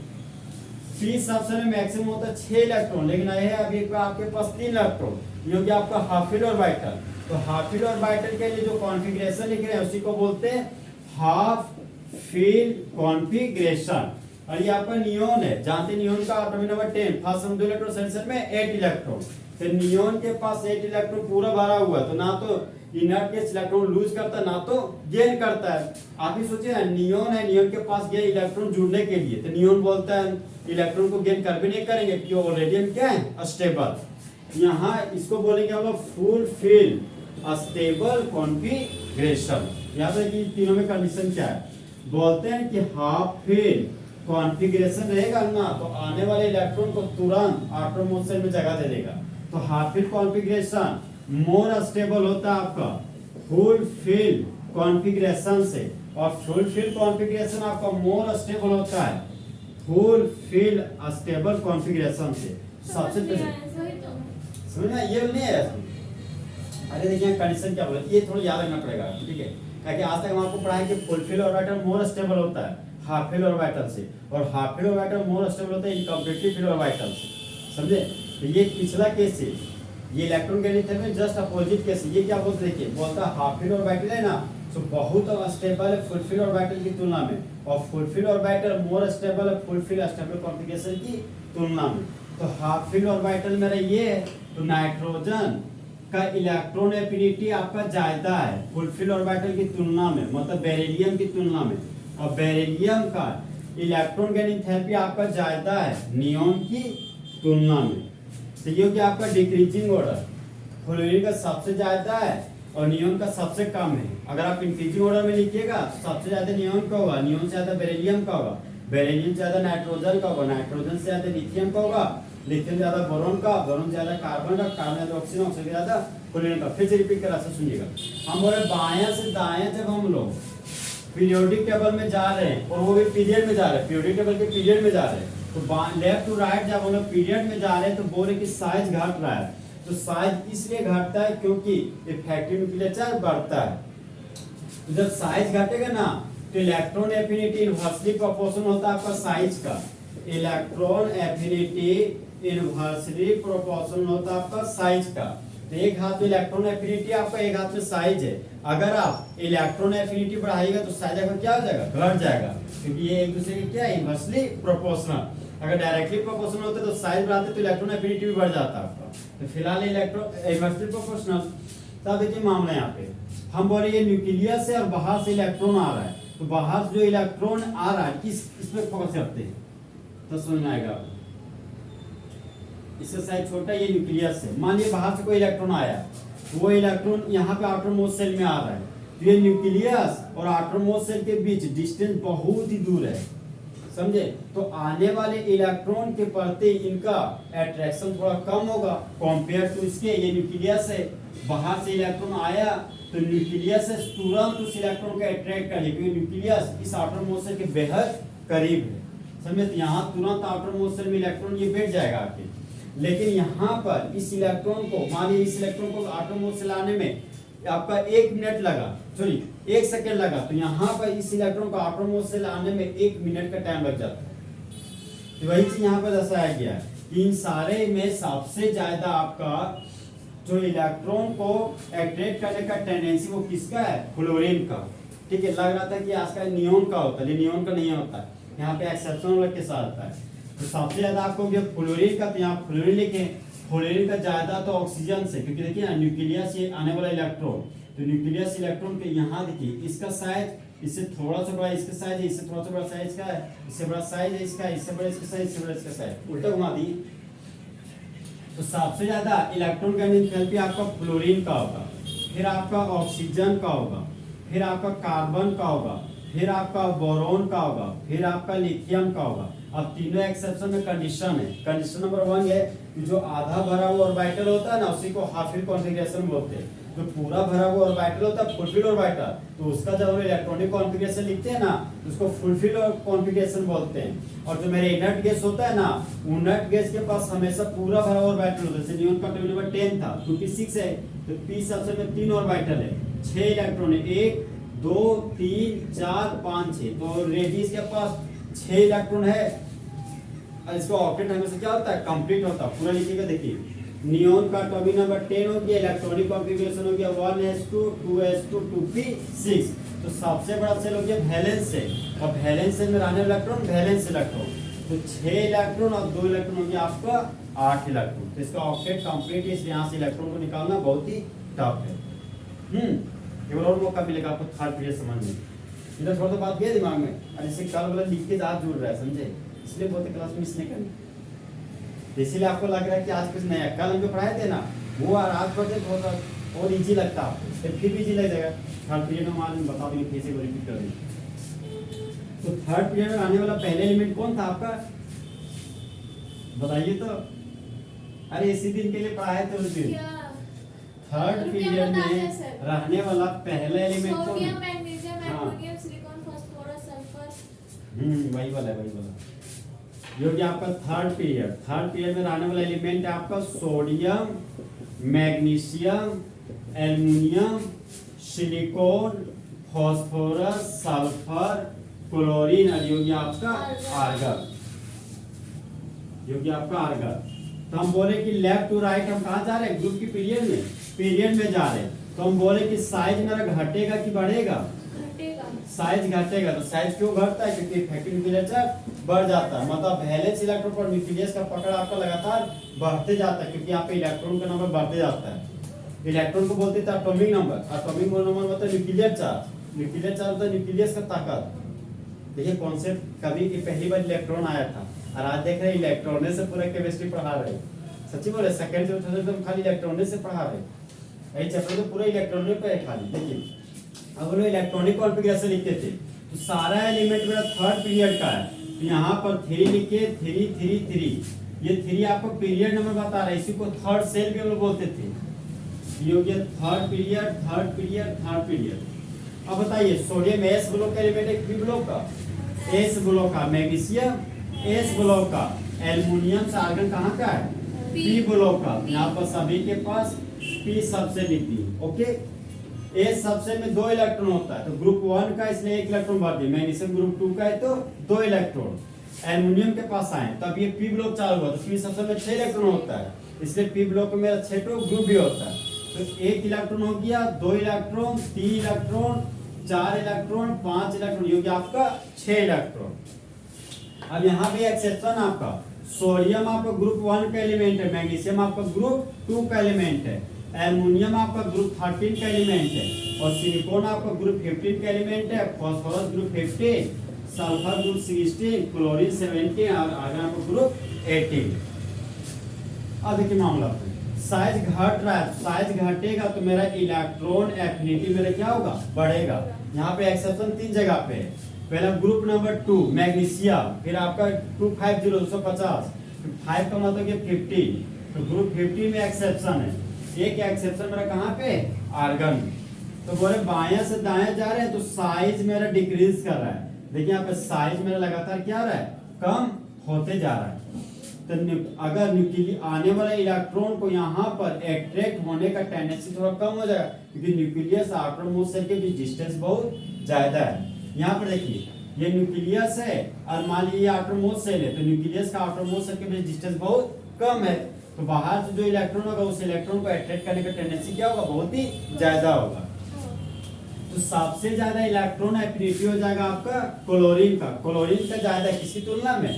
पी सबसे में मैक्सिमम होता है 6 इलेक्ट्रॉन, लेकिन ये है अभी आपके पास 3 इलेक्ट्रॉन। ये हो गया आपका हाफ फिल ऑर्बिटल। तो हाफ फिल ऑर्बिटल के लिए जो कॉन्फ़िगरेशन लिख रहे हैं उसी को बोलते हैं हाफ फिल कॉन्फ़िगरेशन। और ये आपका नियोन है, जानते नियोन का एटॉमिक नंबर 10, फर्स्ट में 2 इलेक्ट्रॉन, सेकेंड में 8 इलेक्ट्रॉन। तो नियोन के पास 8 इलेक्ट्रॉन पूरा भरा हुआ है, तो ना तो इनर्ट के इलेक्ट्रॉन लूज करता है ना तो गेन करता है। आप ही सोचिए नियोन है, नियोन के पास ये इलेक्ट्रॉन जुड़ने के लिए, तो नियोन बोलता है इलेक्ट्रॉन को गेन कर भी नहीं करेंगे क्योंकि ऑलरेडी क्या है स्टेबल। यहाँ इसको बोलेंगे हम लोग फुल फिल स्टेबल कॉन्फ़िगरेशन। यहाँ पे कि तीनों में कंडीशन क्या है? बोलते हैं कि हाफ फिल कॉन्फ़िगरेशन रहेगा ना तो आने वाले इलेक्ट्रॉन को तुरंत आटोमोस्ट सेल में जगह दे देगा। तो half fill configuration more stable होता है आपका फुल फिल कॉन्फ़िगरेशन से, और फुल फिल कॉन्फ़िगरेशन आपका मोर स्टेबल होता है फुल फिल स्टेबल कॉन्फ़िगरेशन से। सबसे पहले समझ में ये नहीं है। अरे देखिए कंडीशन क्या बोले, ये थोड़ा याद रखना पड़ेगा, ठीक है? क्योंकि आज तक हम आपको पढ़ाया कि फुलफिल ऑर्बिटल मोर स्टेबल होता है हाफ फिल ऑर्बिटल से, और half fill orbital more stable होता है इनकम्प्लीटली फिल ऑर्बिटल से। समझे? तो ये पिछला केस है, ये इलेक्ट्रॉन के लिए में जस्ट अपोजिट केस है। ये क्या बोलते हैं? देखिए बोलता है हाफ फिल ऑर्बिटल है ना तो बहुत स्टेबल है फुलफिल ऑर्बिटल की तुलना में, और फुलफिल ऑर्बिटल मोर स्टेबल है फुलफिल स्टेबल कॉन्फ़िगरेशन की तुलना में। तो हाफ फिल ऑर्बिटल मेरा ये है, तो नाइट्रोजन का इलेक्ट्रॉन एफिनिटी आपका ज्यादा है फुलफिल ऑर्बिटल की तुलना में, मतलब बेरिलियम की तुलना में। और बेरिलियम का इलेक्ट्रॉन गेन एंथैल्पी आपका ज्यादा है नियोन की तुलना में। तो ये कि आपका डिक्रीजिंग ऑर्डर फ्लोरीन का सबसे ज्यादा है और नियोन का सबसे कम है। अगर आप इंक्रीजिंग ऑर्डर में लिखिएगा तो सबसे ज्यादा नियोन का होगा, नियोन से ज्यादा बेरिलियम का होगा, बेरिलियम से ज्यादा नाइट्रोजन का होगा, नाइट्रोजन से ज्यादा लिथियम का होगा, लिथियम ज्यादा बोरॉन का, बोरॉन ज्यादा कार्बन का, कार्बन ज्यादा ऑक्सीजन, ऑक्सीजन ज्यादा फ्लोरीन का। फिर से रिपीट करा से सुनिएगा, हम बोले बायां से दायां जब हम लोग पीरियोडिक टेबल में जा रहे हैं और वो भी पीरियड में जा रहे हैं, पीरियोडिक टेबल के पीरियड में जा रहे हैं, तो लेफ्ट टू राइट जब हम लोग पीरियड में जा रहे हैं तो बोले कि साइज घट रहा है। तो साइज इसलिए घटता है क्योंकि इफेक्टिव न्यूक्लियर चार्ज बढ़ता है। तो जब साइज घटेगा ना तो इलेक्ट्रॉन एफिनिटी इनवर्सली प्रोपोर्शनल होता है आपका साइज का, इलेक्ट्रॉन एफिनिटी इनवर्सली प्रोपोर्शनल होता है आपका साइज का। तो एक हाथ में इलेक्ट्रॉन एफिनिटी आपका, एक हाथ में साइज है। अगर आप इलेक्ट्रॉन एफिनिटी बढ़ाइएगा तो साइज आपका क्या हो जाएगा? घट जाएगा, क्योंकि ये एक दूसरे के क्या है? Inversely proportional. अगर डायरेक्टली प्रोपोर्शनल होते तो साइज बढ़ाते तो इलेक्ट्रॉन एफिनिटी भी बढ़ जाता आपका। तो फिलहाल इलेक्ट्रॉन इनवर्सली प्रोपोर्शनल। तब देखिए मामला यहाँ पे हम बोले ये न्यूक्लियस से और बाहर से इलेक्ट्रॉन आ रहा है, तो बाहर से जो इलेक्ट्रॉन आ रहा है इसमें फोकस करते हैं तो समझ में आएगा। इससे साइज छोटा, ये न्यूक्लियस है। मान लीजिए बाहर से कोई इलेक्ट्रॉन आया, वो इलेक्ट्रॉन यहाँ पे आउटरमोस्ट सेल में आ रहा है, तो ये न्यूक्लियस और आउटरमोस्ट सेल के बीच डिस्टेंस बहुत ही दूर है, समझे? तो आने वाले इलेक्ट्रॉन के प्रति इनका अट्रैक्शन थोड़ा कम होगा कंपेयर टू इसके। ये न्यूक्लियस है, बाहर से इलेक्ट्रॉन आया तो न्यूक्लियस से तुरंत उस इलेक्ट्रॉन को अट्रैक्ट कर ले, क्योंकि न्यूक्लियस इस आउटरमोस्ट सेल के बेहद करीब है, समझे? तो यहाँ तुरंत आउटरमोस्ट सेल में इलेक्ट्रॉन ये बैठ जाएगा आके। लेकिन यहाँ पर इस इलेक्ट्रॉन को, मान लीजिए इस इलेक्ट्रॉन को आउटरमोस्ट सेल आने में आपका 1 मिनट लगा, सॉरी 1 सेकंड लगा, तो यहाँ पर इस इलेक्ट्रॉन को आउटरमोस्ट सेल आने में 1 मिनट का टाइम लग जाता है। तो वही चीज यहाँ पे दर्शाया गया है कि इन सारे में सबसे ज्यादा आपका जो इलेक्ट्रॉन को अट्रैक्ट करने का टेंडेंसी वो किसका है, फ्लोरीन का। ठीक है, लग रहा था कि आज का नियोन का होता है, नियोन का नहीं होता है, यहाँ पे एक्सेप्शन वाला के साथ आता है। तो सबसे ज्यादा आपको फ्लोरीन का, तो यहाँ फ्लोरीन लिखे, फ्लोरीन का ज्यादा तो ऑक्सीजन से, क्योंकि देखिए ना न्यूक्लियस से आने वाला इलेक्ट्रॉन, तो न्यूक्लियस इलेक्ट्रॉन के यहाँ देखिए इसका साइज इससे थोड़ा सा बड़ा इसका साइज है, इससे थोड़ा सा बड़ा साइज का है, इससे बड़ा साइज है इसका, इससे बड़ा इसका साइज, इससे बड़ा इसका साइज, उल्टा घुमा दी। तो सबसे ज्यादा इलेक्ट्रॉन का एंथैल्पी आपका फ्लोरीन का होगा, फिर आपका ऑक्सीजन का होगा, फिर आपका कार्बन का होगा, फिर आपका बोरोन का होगा, फिर आपका लिथियम का होगा। अब तीनों एक्सेप्शन में कंडीशन है। कंडीशन नंबर 1 है कि जो आधा भरा हुआ ऑर्बिटल होता है ना उसी को हाफ फिल कॉन्फ़िगरेशन बोलते हैं। जो पूरा भरा हुआ ऑर्बिटल होता है फुल फिल ऑर्बिटल, तो उसका जब हम इलेक्ट्रॉनिक कॉन्फ़िगरेशन लिखते हैं ना तो उसको फुल फिल कॉन्फ़िगरेशन बोलते हैं। और जो मेरे इनर्ट गैस होता है ना, इनर्ट गैस के पास हमेशा पूरा भरा हुआ ऑर्बिटल होता है। जैसे नियोन का अटॉमिक नंबर 10 था, 26 है, तो p सबसे में 3 ऑर्बिटल है, 6 इलेक्ट्रॉन है, 1 2 3 4 5 6, तो रेडियस के पास 6 इलेक्ट्रॉन है। और इसका ऑक्टेट हमेशा क्या होता है, कंप्लीट होता है। पूरा लिखिएगा, देखिए नियोन का एटॉमिक नंबर 10 हो गया, इलेक्ट्रॉनिक कॉन्फ़िगरेशन हो गया 1s2 2s2 2p6। तो सबसे बड़ा सेल हो गया वैलेंस से, और वैलेंस से में रहने वाला इलेक्ट्रॉन वैलेंस इलेक्ट्रॉन, तो 6 इलेक्ट्रॉन और 2 इलेक्ट्रॉन हो गया आपका 8 इलेक्ट्रॉन। तो इसका ऑक्टेट कंप्लीट है, इसलिए यहाँ से इलेक्ट्रॉन को निकालना बहुत ही टफ है। केवल और मौका मिलेगा आपको थर्ड पीरियड समझने। इधर थोड़ा सा बात गया दिमाग में, और इसे कल वाला लिख के आज जुड़ रहा है, समझे, इसलिए बहुत क्लास मिस नहीं करनी। इसीलिए आपको लग रहा है कि आज कुछ नया, कल हम जो पढ़ाए थे ना वो आज पढ़ते बहुत और इजी लगता है आपको, फिर भी इजी लग जाएगा। थर्ड पीरियड में आज बता देंगे कैसे को रिपीट कर देंगे। तो थर्ड पीरियड में आने वाला पहले एलिमेंट कौन था आपका, बताइए तो। अरे इसी दिन के लिए पढ़ाए थे उस दिन। थर्ड पीरियड में रहने वाला पहला एलिमेंट कौन है, sodium magnesium aluminium silicon phosphorus sulphur. वही वाला है, वही वाला जो कि आपका थर्ड पीरियड। थर्ड पीरियड में रहने वाला एलिमेंट है आपका sodium, magnesium, aluminium, silicon, phosphorus, sulphur, chlorine, और योगी आपका आर्गन, योगी आपका आर्गन। तो हम बोले कि लेफ्ट टू राइट हम कहाँ जा रहे हैं, ग्रुप की पीरियड में जा रहे हैं। तो हम बोले कि साइज मेरा घटेगा कि बढ़ेगा, साइज घटेगा। तो साइज क्यों घटता है, क्योंकि इफेक्टिव न्यूक्लियर बढ़ जाता है, मतलब वैलेंस इलेक्ट्रॉन पर न्यूक्लियस का पकड़ आपका लगातार बढ़ते जाता है, क्योंकि यहाँ पे इलेक्ट्रॉन का नंबर बढ़ते जाता है। इलेक्ट्रॉन को बोलते थे एटॉमिक नंबर, एटॉमिक नंबर मतलब न्यूक्लियर चार्ज, न्यूक्लियर चार्ज होता है न्यूक्लियस का ताकत। देखिए कॉन्सेप्ट कभी की पहली बार इलेक्ट्रॉन आया था, और आज देख रहे हैं इलेक्ट्रॉन से पूरा केमिस्ट्री पढ़ा रहे हैं। सच्ची बोले सेकंड जो खाली इलेक्ट्रॉन से पढ़ा रहे हैं, यही चैप्टर तो पूरा इलेक्ट्रॉन पे है खाली। देखिए अब लोग इलेक्ट्रॉनिक कॉन्फ़िगरेशन लिखते थे, तो सारा एलिमेंट मेरा थर्ड पीरियड का है, तो यहाँ पर 3 लिखिए, 3 3 3, ये 3 आपको पीरियड नंबर बता रहा है, इसी को थर्ड सेल भी हम लोग बोलते थे। ये हो गया third period, third period, third period. अब बताइए सोडियम एस ब्लॉक का एलिमेंट है, पी ब्लॉक का, एस ब्लॉक का, मैग्नीशियम एस ब्लॉक का, एल्युमिनियम से आर्गन कहाँ का है, पी ब्लॉक का। यहाँ पर सभी के पास पी सबसे लिख दी, ओके। एस सबसे में 2 इलेक्ट्रॉन होता है, तो ग्रुप 1 का इसलिए 1 इलेक्ट्रॉन बढ़ दिया, मैग्नीशियम ग्रुप 2 का है तो 2 इलेक्ट्रॉन। एल्युमिनियम के पास आए तब ये पी ब्लॉक चालू हुआ, तो पी सबसे में 6 इलेक्ट्रॉन होता है, इसलिए पी ब्लॉक में मेरा 6 ग्रुप भी होता है। तो 1 इलेक्ट्रॉन हो गया, 2 इलेक्ट्रॉन, 3 इलेक्ट्रॉन, 4 इलेक्ट्रॉन, 5 इलेक्ट्रॉन, ये हो गया आपका 6 इलेक्ट्रॉन। अब यहाँ पे एक्सेप्शन आपका, सोडियम आपका ग्रुप 1 का एलिमेंट है, मैग्नीशियम आपका ग्रुप 2 का एलिमेंट है, एल्युमिनियम आपका ग्रुप 13 का एलिमेंट है, और सिलिकॉन आपका ग्रुप 15 का एलिमेंट है, phosphorus group 15, sulphur group 16, chlorine 17, और आर्गन आपका ग्रुप 18। अब देखिए मामला साइज घट रहा है, साइज घटेगा तो मेरा इलेक्ट्रॉन एफिनिटी मेरा क्या होगा, बढ़ेगा। यहाँ पे एक्सेप्शन 3 जगह पे है। पहला ग्रुप नंबर 2 मैग्नीशियम, फिर आपका 250 250, 5 का मतलब 50, तो ग्रुप 50 में एक्सेप्शन है। एक एक्सेप्शन मेरा कहाँ पे, आर्गन। तो बोले बाएं से दाएं जा रहे हैं तो साइज मेरा डिक्रीज कर रहा है। देखिए यहाँ पे साइज मेरा लगातार क्या हो रहा है, कम होते जा रहा है। तो अगर न्यूक्लियस आने वाला इलेक्ट्रॉन को यहाँ पर अट्रैक्ट होने का टेंडेंसी थोड़ा कम हो जाएगा, क्योंकि न्यूक्लियस आउटरमोस्ट शेल के बीच डिस्टेंस बहुत ज्यादा है। यहाँ पर देखिए ये न्यूक्लियस है और मान लीजिए ये आउटरमोस्ट सेल है, तो न्यूक्लियस का आउटरमोस्ट सेल के बीच डिस्टेंस बहुत कम है, तो बाहर से जो इलेक्ट्रॉन होगा उस इलेक्ट्रॉन को अट्रैक्ट करने का टेंडेंसी क्या होगा, बहुत ही ज्यादा होगा। तो सबसे ज्यादा इलेक्ट्रॉन एफिनिटी हो जाएगा आपका क्लोरीन का। क्लोरीन का ज्यादा किसकी तुलना में,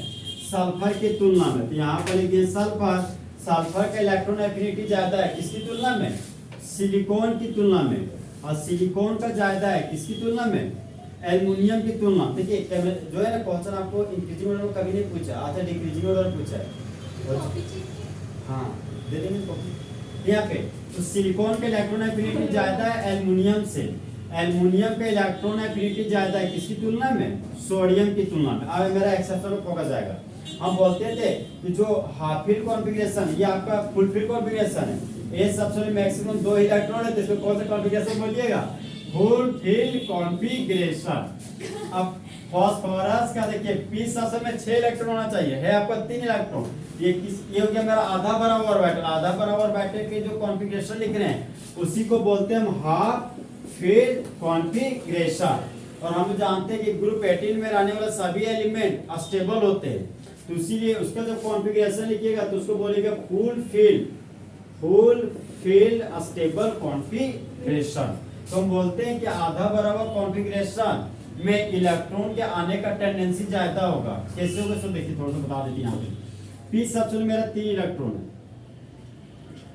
सल्फर की तुलना में। तो यहाँ पर लिखिए सल्फर, सल्फर का इलेक्ट्रॉन एफिनिटी ज्यादा है किसकी तुलना में, सिलिकॉन की तुलना में। और सिलिकॉन का ज्यादा है किसकी तुलना में, एल्युमिनियम की तुलना। देखिए जो है ना क्वेश्चन आपको इंक्रीजिंग ऑर्डर में कभी नहीं पूछा, अच्छा डिक्रीजिंग ऑर्डर पूछा है। हाँ दे देंगे कॉपी यहाँ पे। तो सिलिकॉन का इलेक्ट्रॉन एफिनिटी ज्यादा है एल्युमिनियम से, एल्युमिनियम का इलेक्ट्रॉन एफिनिटी ज्यादा है किसकी तुलना में, सोडियम की तुलना में। अब मेरा एक्सेप्शन में फोकस जाएगा। हम बोलते थे कि जो हाफ फिल कॉन्फ़िगरेशन ये आपका फुल फिल कॉन्फ़िगरेशन है, ये सबसे मैक्सिमम 2 इलेक्ट्रॉन है, तो इसको कौन सा कॉन्फ़िगरेशन बोलिएगा, फुल फिल कॉन्फ़िगरेशन। अब फास्फोरस का देखिए पी सबसे में 6 इलेक्ट्रॉन होना चाहिए, है आपका 3 इलेक्ट्रॉन। ये हो गया मेरा आधा बराबर बैटल। आधा बराबर बैटल के जो कॉन्फ़िगरेशन लिख रहे हैं उसी को बोलते हैं हम हाफ फिल कॉन्फ़िगरेशन। और हम जानते हैं कि ग्रुप 18 में रहने वाले सभी एलिमेंट स्टेबल होते हैं, तो इसीलिए उसका जो कॉन्फ़िगरेशन लिखिएगा तो उसको बोलेगा फुल फिल स्टेबल कॉन्फ़िगरेशन। तो हम बोलते हैं कि आधा बराबर कॉन्फ़िगरेशन में इलेक्ट्रॉन के आने का टेंडेंसी ज्यादा होगा। कैसे होगा सो देखिए, थोड़ा सा बता देते हैं यहाँ पे। पी सबसे मेरा 3 इलेक्ट्रॉन है,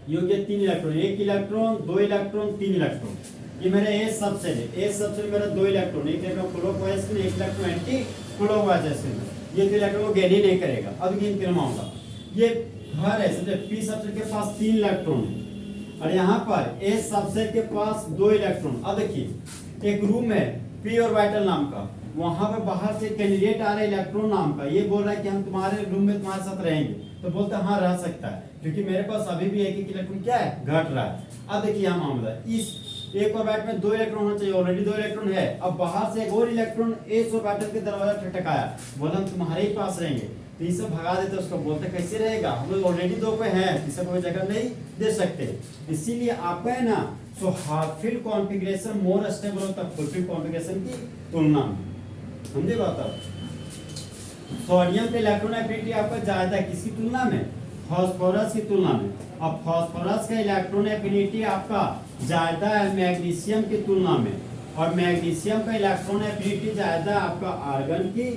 ये हो गया 3 इलेक्ट्रॉन, 1 इलेक्ट्रॉन 2 इलेक्ट्रॉन 3 इलेक्ट्रॉन। ये मेरा ए सबसेल है, ए सबसेल मेरा 2 इलेक्ट्रॉन, एक इलेक्ट्रॉन क्लॉकवाइज में, एक इलेक्ट्रॉन एंटी क्लॉकवाइज में। ये तो इलेक्ट्रॉन को गेन ही नहीं करेगा। अब गिन के होगा ये घर है, समझे, पी सबसेल के पास 3 इलेक्ट्रॉन है और यहाँ पर ए सबसेल के पास 2 इलेक्ट्रॉन। अब देखिए एक रूम है पी ऑर्बिटल नाम का, वहां पर बाहर से कैंडिडेट आ रहा है इलेक्ट्रॉन नाम का, ये बोल रहा है कि हम तुम्हारे रूम में तुम्हारे साथ रहेंगे, तो बोलता है हाँ रह सकता है, क्योंकि मेरे पास अभी भी एक इलेक्ट्रॉन क्या है, घट रहा है। अब देखिए यहाँ मामला है, इस एक ऑर्बिट में 2 इलेक्ट्रॉन होना चाहिए, ऑलरेडी 2 इलेक्ट्रॉन है। अब बाहर से एक और इलेक्ट्रॉन इस ऑर्बिटल के दरवाजा ठटकाया, बोला हम तुम्हारे ही पास रहेंगे, तो इसे भगा देते, उसको बोलते कैसे रहेगा, हम लोग ऑलरेडी 2 पे हैं, इसे कोई जगह नहीं दे सकते। इसीलिए आपका है ना, so half fill configuration more stable होता है फुल फिल कॉन्फ़िगरेशन की तुलना में। समझे बात आप? सोडियम के इलेक्ट्रॉन एफिनिटी आपका ज्यादा है किसकी तुलना में, फास्फोरस की तुलना में। अब फास्फोरस का इलेक्ट्रॉन एफिनिटी आपका ज्यादा है मैग्नीशियम की तुलना में, और मैग्नीशियम का इलेक्ट्रॉन एफिनिटी ज्यादा आपका आर्गन की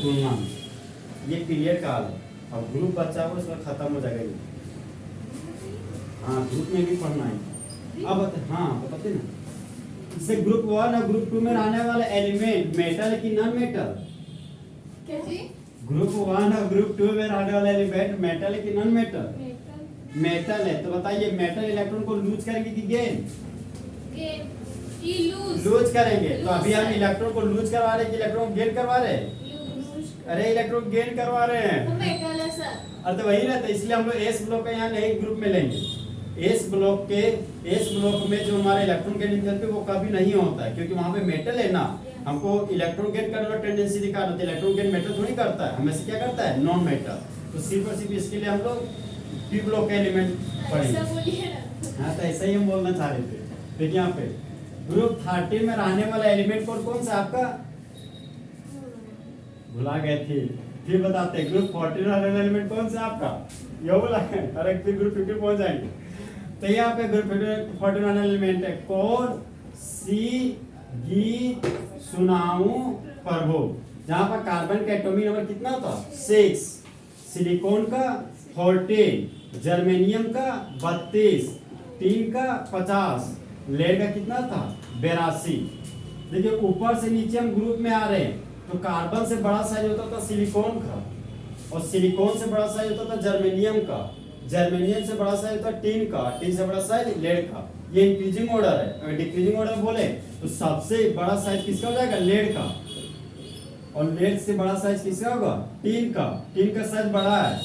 तुलना में। ये पीरियड का हाल है। अब ग्रुप बच्चा हो इसमें खत्म हो जाएगा ये। हाँ ग्रुप में भी पढ़ना है। अब हाँ बताते ना, इससे ग्रुप 1 और ग्रुप 2 में रहने वाला एलिमेंट मेटल है कि नॉन मेटल, क्या जी? ग्रुप 1 और ग्रुप 2 में रहने वाला एलिमेंट मेटल है कि नॉन मेटल, मेटल है। तो बताइए मेटल इलेक्ट्रॉन को लूज करेंगे कि गेन, लूज करेंगे। तो अभी हम इलेक्ट्रॉन को लूज करवा रहे हैं कि इलेक्ट्रॉन को गेन करवा रहे हैं, अरे इलेक्ट्रॉन गेन करवा रहे हैं। मेटल है सर। अरे तो वही ना, तो इसलिए हम लोग एस ब्लॉक का यहाँ नहीं ग्रुप में लेंगे। एस ब्लॉक में जो हमारा इलेक्ट्रॉन गेन एंथैल्पी वो कभी नहीं होता है, क्योंकि वहां पे मेटल है ना, हमको इलेक्ट्रॉन गेन करने का टेंडेंसी दिखाना, तो इलेक्ट्रॉन गेन मेटल थोड़ी करता है, हमेशा क्या करता है, नॉन मेटल। तो सिर्फ और सिर्फ इसके लिए हम लोग पी ब्लॉक के एलिमेंट पढ़ेंगे। हाँ तो ऐसा ही हम बोलना चाह रहे थे। देखिए यहाँ पे ग्रुप 13 में रहने वाला एलिमेंट कौन सा आपका, भुला गए थे, फिर बताते हैं। ग्रुप 14 वाला एलिमेंट कौन सा आपका, ये बोला है, अरे फिर ग्रुप 50 पहुंच जाएंगे। तो यहाँ पे ग्रुप 14 वाला एलिमेंट है कौन, सी गीत सुनाऊं प्रभु, जहाँ पर कार्बन का एटॉमिक नंबर कितना था 6, सिलिकॉन का 14, जर्मेनियम का 32, टीन का 50, लेड का कितना था 82। देखिए ऊपर से नीचे हम ग्रुप में आ रहे हैं, तो कार्बन से बड़ा साइज होता था सिलिकॉन का, और सिलिकॉन से बड़ा साइज होता था जर्मेनियम का, जर्मेनियम से बड़ा साइज होता है टीन का, टीन से बड़ा साइज लेड का। ये इंक्रीजिंग ऑर्डर है। अगर डिक्रीजिंग ऑर्डर बोले तो सबसे बड़ा साइज किसका हो जाएगा, लेड का, और लेड से बड़ा साइज किसका होगा, टीन का। टीन का साइज बड़ा है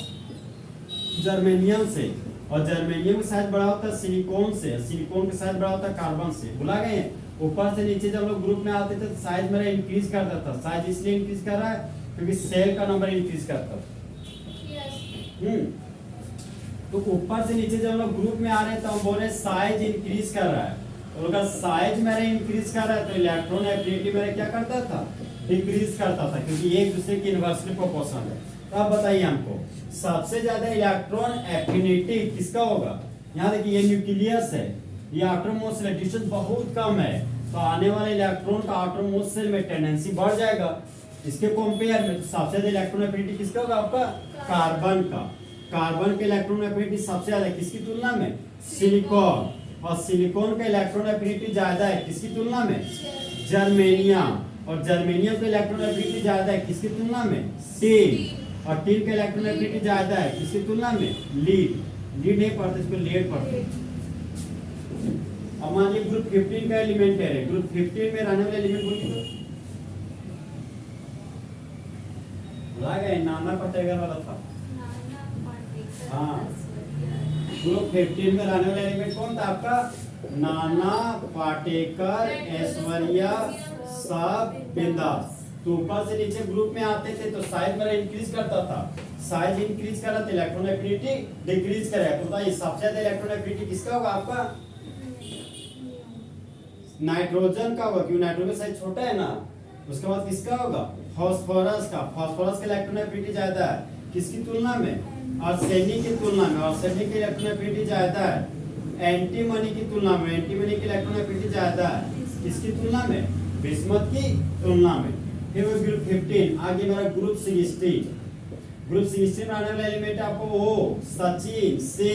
जर्मेनियम से, और जर्मेनियम का साइज बड़ा होता है सिलिकॉन से, सिलिकॉन का साइज बड़ा होता है कार्बन से। भुला गए? ऊपर से नीचे जब लोग ग्रुप में आते थे तो साइज मेरा इंक्रीज करता था। साइज इसलिए इंक्रीज कर रहा है क्योंकि सेल का नंबर इंक्रीज करता था। तो ऊपर से नीचे जब लोग ग्रुप में आ रहे हैं तो हम बोल रहे साइज इंक्रीज कर रहा है, तो अगर साइज मेरा इंक्रीज कर रहा है तो इलेक्ट्रॉन एफिनिटी मेरा क्या करता था, डिक्रीज करता था, क्योंकि ये एक दूसरे की इनवर्सली प्रोपोर्शनल है। तो अब बताइए हमको सबसे ज्यादा इलेक्ट्रॉन एफिनिटी किसका होगा। यहाँ देखिए ये न्यूक्लियस है, ये आटोमोस्ट से डिस्टेंस बहुत कम है, तो आने वाले इलेक्ट्रॉन का आटोमोस्ट सेल में टेंडेंसी बढ़ जाएगा। इसके कंपेयर में सबसे ज्यादा इलेक्ट्रॉन एफिनिटी किसका होगा आपका, कार्बन का। कार्बन के इलेक्ट्रॉन एफिनिटी सबसे ज्यादा किसकी तुलना में, सिलिकॉन। और सिलिकॉन का इलेक्ट्रॉन एफिनिटी ज्यादा है किसकी तुलना में, जर्मेनियम। और जर्मेनियम का इलेक्ट्रॉन एफिनिटी ज्यादा है किसकी तुलना में, टिन। और टिन का इलेक्ट्रॉन एफिनिटी ज्यादा है किसकी तुलना में, लीड। लीड नहीं पढ़ते, इसको लेड पढ़ते। अब मान लीजिए ग्रुप 15 का एलिमेंट है, ग्रुप 15 में रहने वाले एलिमेंट बोलिए तो लगा है, नाना पाटेकर वाला था। हाँ, ग्रुप 15 में रहने वाला एलिमेंट कौन था आपका, नाना पाटेकर, ऐश्वर्या, सब, बिंदास। तो ऊपर से नीचे ग्रुप में आते थे तो साइज मेरा इंक्रीज करता था, साइज इंक्रीज करा तो इलेक्ट्रॉन एफिनिटी डिक्रीज करेगा। तो बताइए सबसे ज्यादा इलेक्ट्रॉन एफिनिटी किसका होगा आपका, नाइट्रोजन का होगा, क्योंकि नाइट्रोजन का साइज छोटा है ना। उसके बाद किसका होगा, फास्फोरस का। फास्फोरस का इलेक्ट्रॉन एफिनिटी ज्यादा है किसकी तुलना में, आर्सेनिक की तुलना में। आर्सेनिक की इलेक्ट्रॉन एफिनिटी ज्यादा है एंटीमनी की तुलना में। एंटीमनी की इलेक्ट्रॉन एफिनिटी ज्यादा है किसकी तुलना में, बिस्मथ की तुलना में। फिर वो ग्रुप 15 आगे मेरा ग्रुप 16। ग्रुप 16 में आने वाला एलिमेंट आपको ओ, सचिन, से,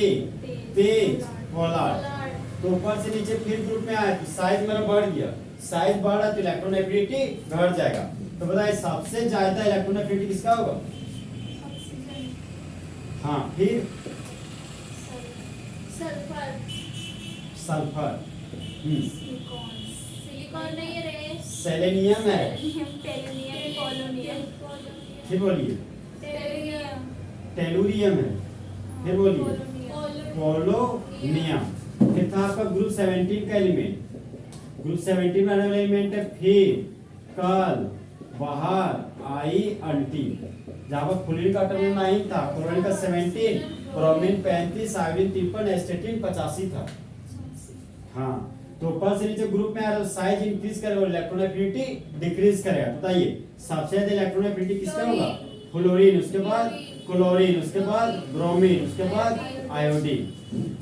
तेज, पोलार्ड। तो ऊपर से नीचे फिर ग्रुप में आया तो साइज मेरा बढ़ गया, साइज बढ़ा तो इलेक्ट्रॉन एफिनिटी घट जाएगा। तो बताइए सबसे ज्यादा इलेक्ट्रॉन एफिनिटी किसका होगा, हाँ फिर सल्फर, सल्फर, सिलिकॉन नहीं है रे, सेलेनियम है, टेलुरियम, पोलोनियम, फिर बोलिए टेलुरियम, टेलुरियम है, फिर बोलिए पोलोनियम। फिर था आपका ग्रुप 17 का एलिमेंट। ग्रुप 17 में आने वाला एलिमेंट है फिर, कल, बाहर, आई, अल्टी। जहाँ पर फ्लोरीन का एटम 9 था, क्लोरीन का 17, ब्रोमीन 35, आयोडीन 53, एस्टेटिन 85 था। हाँ, तो ऊपर से नीचे ग्रुप में आ रहा है साइज इंक्रीज करेगा और इलेक्ट्रॉन एफिनिटी डिक्रीज करेगा। बताइए सबसे ज्यादा इलेक्ट्रॉन एफिनिटी किसका होगा, फ्लोरीन, उसके बाद क्लोरीन, उसके बाद ब्रोमीन, उसके बाद आयोडीन।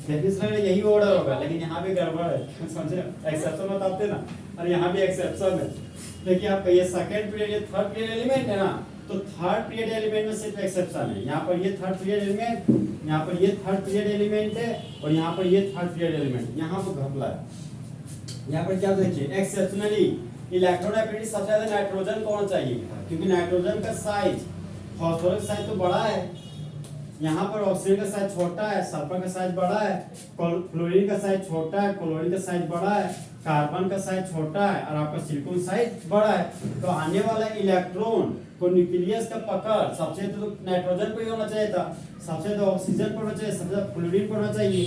देखिए सर यही ऑर्डर होगा, लेकिन यहाँ पे गड़बड़ है, समझे, एक्सेप्शन बताते ना, और यहाँ भी एक्सेप्शन है। देखिए आपका ये सेकंड पीरियड, ये थर्ड पीरियड एलिमेंट है ना, तो थर्ड पीरियड एलिमेंट में सिर्फ एक्सेप्शन है। यहाँ पर ये थर्ड पीरियड एलिमेंट, यहाँ पर ये थर्ड पीरियड एलिमेंट है, और यहाँ पर ये थर्ड पीरियड एलिमेंट, यहाँ पर घपला है। यहाँ पर क्या देखिए, एक्सेप्शनली इलेक्ट्रॉन एफिनिटी सबसे ज्यादा नाइट्रोजन को होना चाहिए, क्योंकि नाइट्रोजन का साइज, फास्फोरस साइज तो बड़ा है, यहाँ पर ऑक्सीजन का साइज छोटा है, सल्फर का साइज बड़ा है, फ्लोरीन का साइज छोटा है, क्लोरीन का साइज बड़ा है, कार्बन का साइज छोटा है, और आपका सिलिकॉन साइज बड़ा है। तो आने वाला इलेक्ट्रॉन को न्यूक्लियस का पकड़ सबसे तो नाइट्रोजन पे ही होना चाहिए था, सबसे तो ऑक्सीजन पर होना चाहिए, सबसे फ्लोरीन पर होना चाहिए,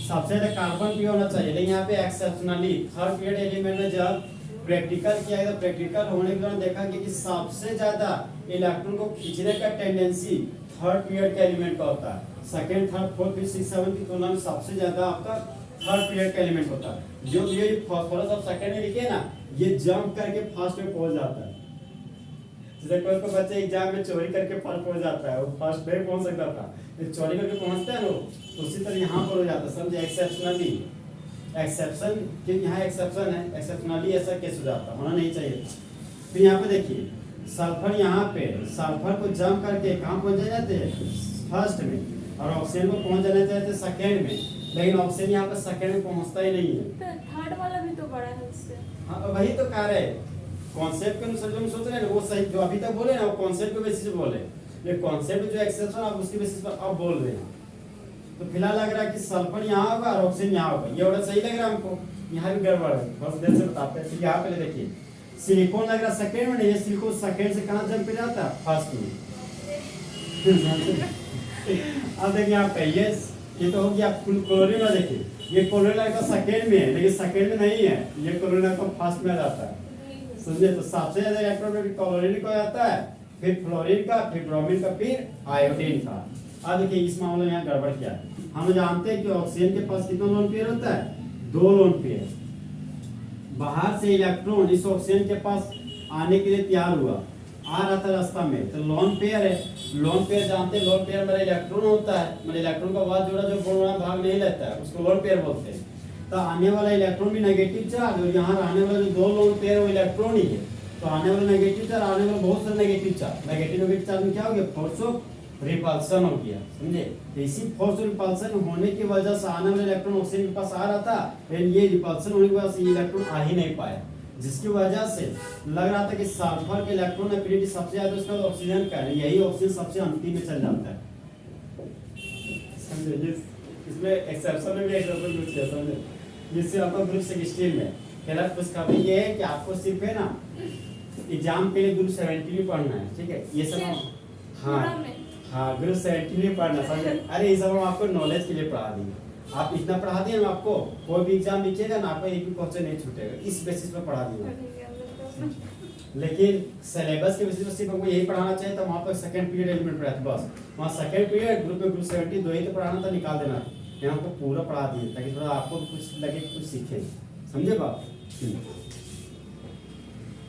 सबसे ज्यादा कार्बन पे होना चाहिए। लेकिन यहाँ पे एक्सेप्शनली थर्ड पीरियड एलिमेंट में जब प्रैक्टिकल किया गया, प्रैक्टिकल होने के दौरान देखा कि सबसे ज्यादा इलेक्ट्रॉन को खींचने का टेंडेंसी थर्ड पीरियड के एलिमेंट का होता है। Second, third, fourth, fifth, six, seven की तुलना में सबसे ज्यादा आपका थर्ड पीरियड का एलिमेंट होता है। जो ये फास्फोरस आप सेकंड में लिखे ना, ये जंप करके फर्स्ट में पहुंच जाता है। जैसे कोई बच्चे एग्जाम में चोरी करके फर्स्ट पहुंच जाता है, वो फर्स्ट में पहुंच सकता था, चोरी करके पहुंचता है वो, उसी तरह यहाँ पर हो जाता है। समझे, एक्सेप्शनली, एक्सेप्शन कि यहाँ एक्सेप्शन है, एक्सेप्शनली ऐसा केस हो जाता, होना नहीं चाहिए। फिर यहाँ पे देखिए सल्फर, यहाँ पे सल्फर को जंप करके कहाँ पहुंच जाते हैं, फर्स्ट में, और ऑक्सीजन को पहुंच जाना चाहते हैं सेकेंड में, लेकिन ऑक्सीजन यहाँ पे सेकेंड में पहुंचता ही नहीं है। थर्ड वाला भी तो बड़ा है उससे। हाँ, वही तो कह रहे हैं, कॉन्सेप्ट के अनुसार जो हम सोच रहे हैं वो सही, जो अभी तक बोले ना वो कॉन्सेप्ट के बेसिस पे बोले, ये कॉन्सेप्ट जो एक्सेप्शन आप उसके बेसिस पर अब बोल रहे हैं। तो फिलहाल लग रहा है कि सल्फर यहाँ होगा और ऑक्सीजन यहाँ होगा, ये ऑर्डर सही लग रहा है हमको, यहाँ भी गड़बड़ है, बस देर से बताते हैं। यहाँ पहले देखिए सिलिकॉन लग रहा सेकेंड में, नहीं, सिलिकॉन सेकेंड से कहाँ जंप जाता है, फर्स्ट में। अब देखिए आप कहिए, ये तो हो गया क्लोरीन में, देखिए ये क्लोरीन लगता सेकेंड में है, लेकिन सेकेंड में नहीं है, ये क्लोरीन लगता फर्स्ट में जाता है। समझे, तो सबसे ज्यादा इलेक्ट्रॉन क्लोरीन को आता है, फिर फ्लोरीन का, फिर ब्रोमीन का, फिर आयोडीन का। अब देखिए इस मामले में यहाँ गड़बड़ क्या है, हम जानते हैं कि ऑक्सीजन के पास कितना लोन पेयर होता है, 2 लोन पेयर। बाहर से इलेक्ट्रॉन इस ऑक्सीजन के पास आने के लिए तैयार हुआ, आ रहा था रास्ता में, तो लोन पेयर है। लोन पेयर जानते हैं, लोन पेयर मेरा इलेक्ट्रॉन होता है, मेरे इलेक्ट्रॉन का वाद जोड़ा जो बोल भाग नहीं लेता है उसको लोन पेयर बोलते हैं। तो आने वाला इलेक्ट्रॉन भी नेगेटिव चार्ज, और यहाँ रहने वाला जो दो लोन पेयर वो इलेक्ट्रॉन ही है, तो आने वाला नेगेटिव चार्ज, आने वाला बहुत सारे नेगेटिव चार्ज। नेगेटिव चार्ज में क्या हो गया, फोर्स ऑफ रिपल्सन हो गया, समझे। तो इसी फोर्स ऑफ रिपल्सन होने की वजह से आने वाला इलेक्ट्रॉन ऑक्सीजन के पास आ रहा था, लेकिन ये रिपल्सन होने की वजह से ये इलेक्ट्रॉन आ ही नहीं पाया, जिसकी वजह से लग रहा था कि सल्फर के इलेक्ट्रॉन एफिनिटी सबसे ज्यादा, उसका ऑक्सीजन का है, यही ऑक्सीजन सबसे अंतिम में चल जाता है, समझे। इसमें एक्सेप्शन में भी एक्सेप्शन यूज किया, समझे। जिससे आपका ग्रुप 16 में पहला खुशखबरी ये है कि आपको सिर्फ है ना एग्जाम के लिए ग्रुप 17 में पढ़ना है, ठीक है। ये सब हाँ ग्रुप 17 में पढ़ना, समझे। अरे ये सब हम आपको नॉलेज के लिए पढ़ा देंगे, आप इतना पढ़ा दिए, आपको कोई भी एग्जाम लिखिएगा ना, आपको एक भी क्वेश्चन नहीं छूटेगा, इस बेसिस पर पढ़ा दिया। लेकिन सिलेबस के बेसिस पर सिर्फ हमको यही पढ़ाना चाहिए, तो वहाँ पर सेकंड पीरियड एलिमेंट पढ़ा था बस, वहाँ सेकंड पीरियड ग्रुप में ग्रुप 17 दो ही तो पढ़ाना था, निकाल देना था, यहाँ हमको पूरा पढ़ा दिए ताकि थोड़ा आपको कुछ लगे, कुछ सीखे, समझे बात।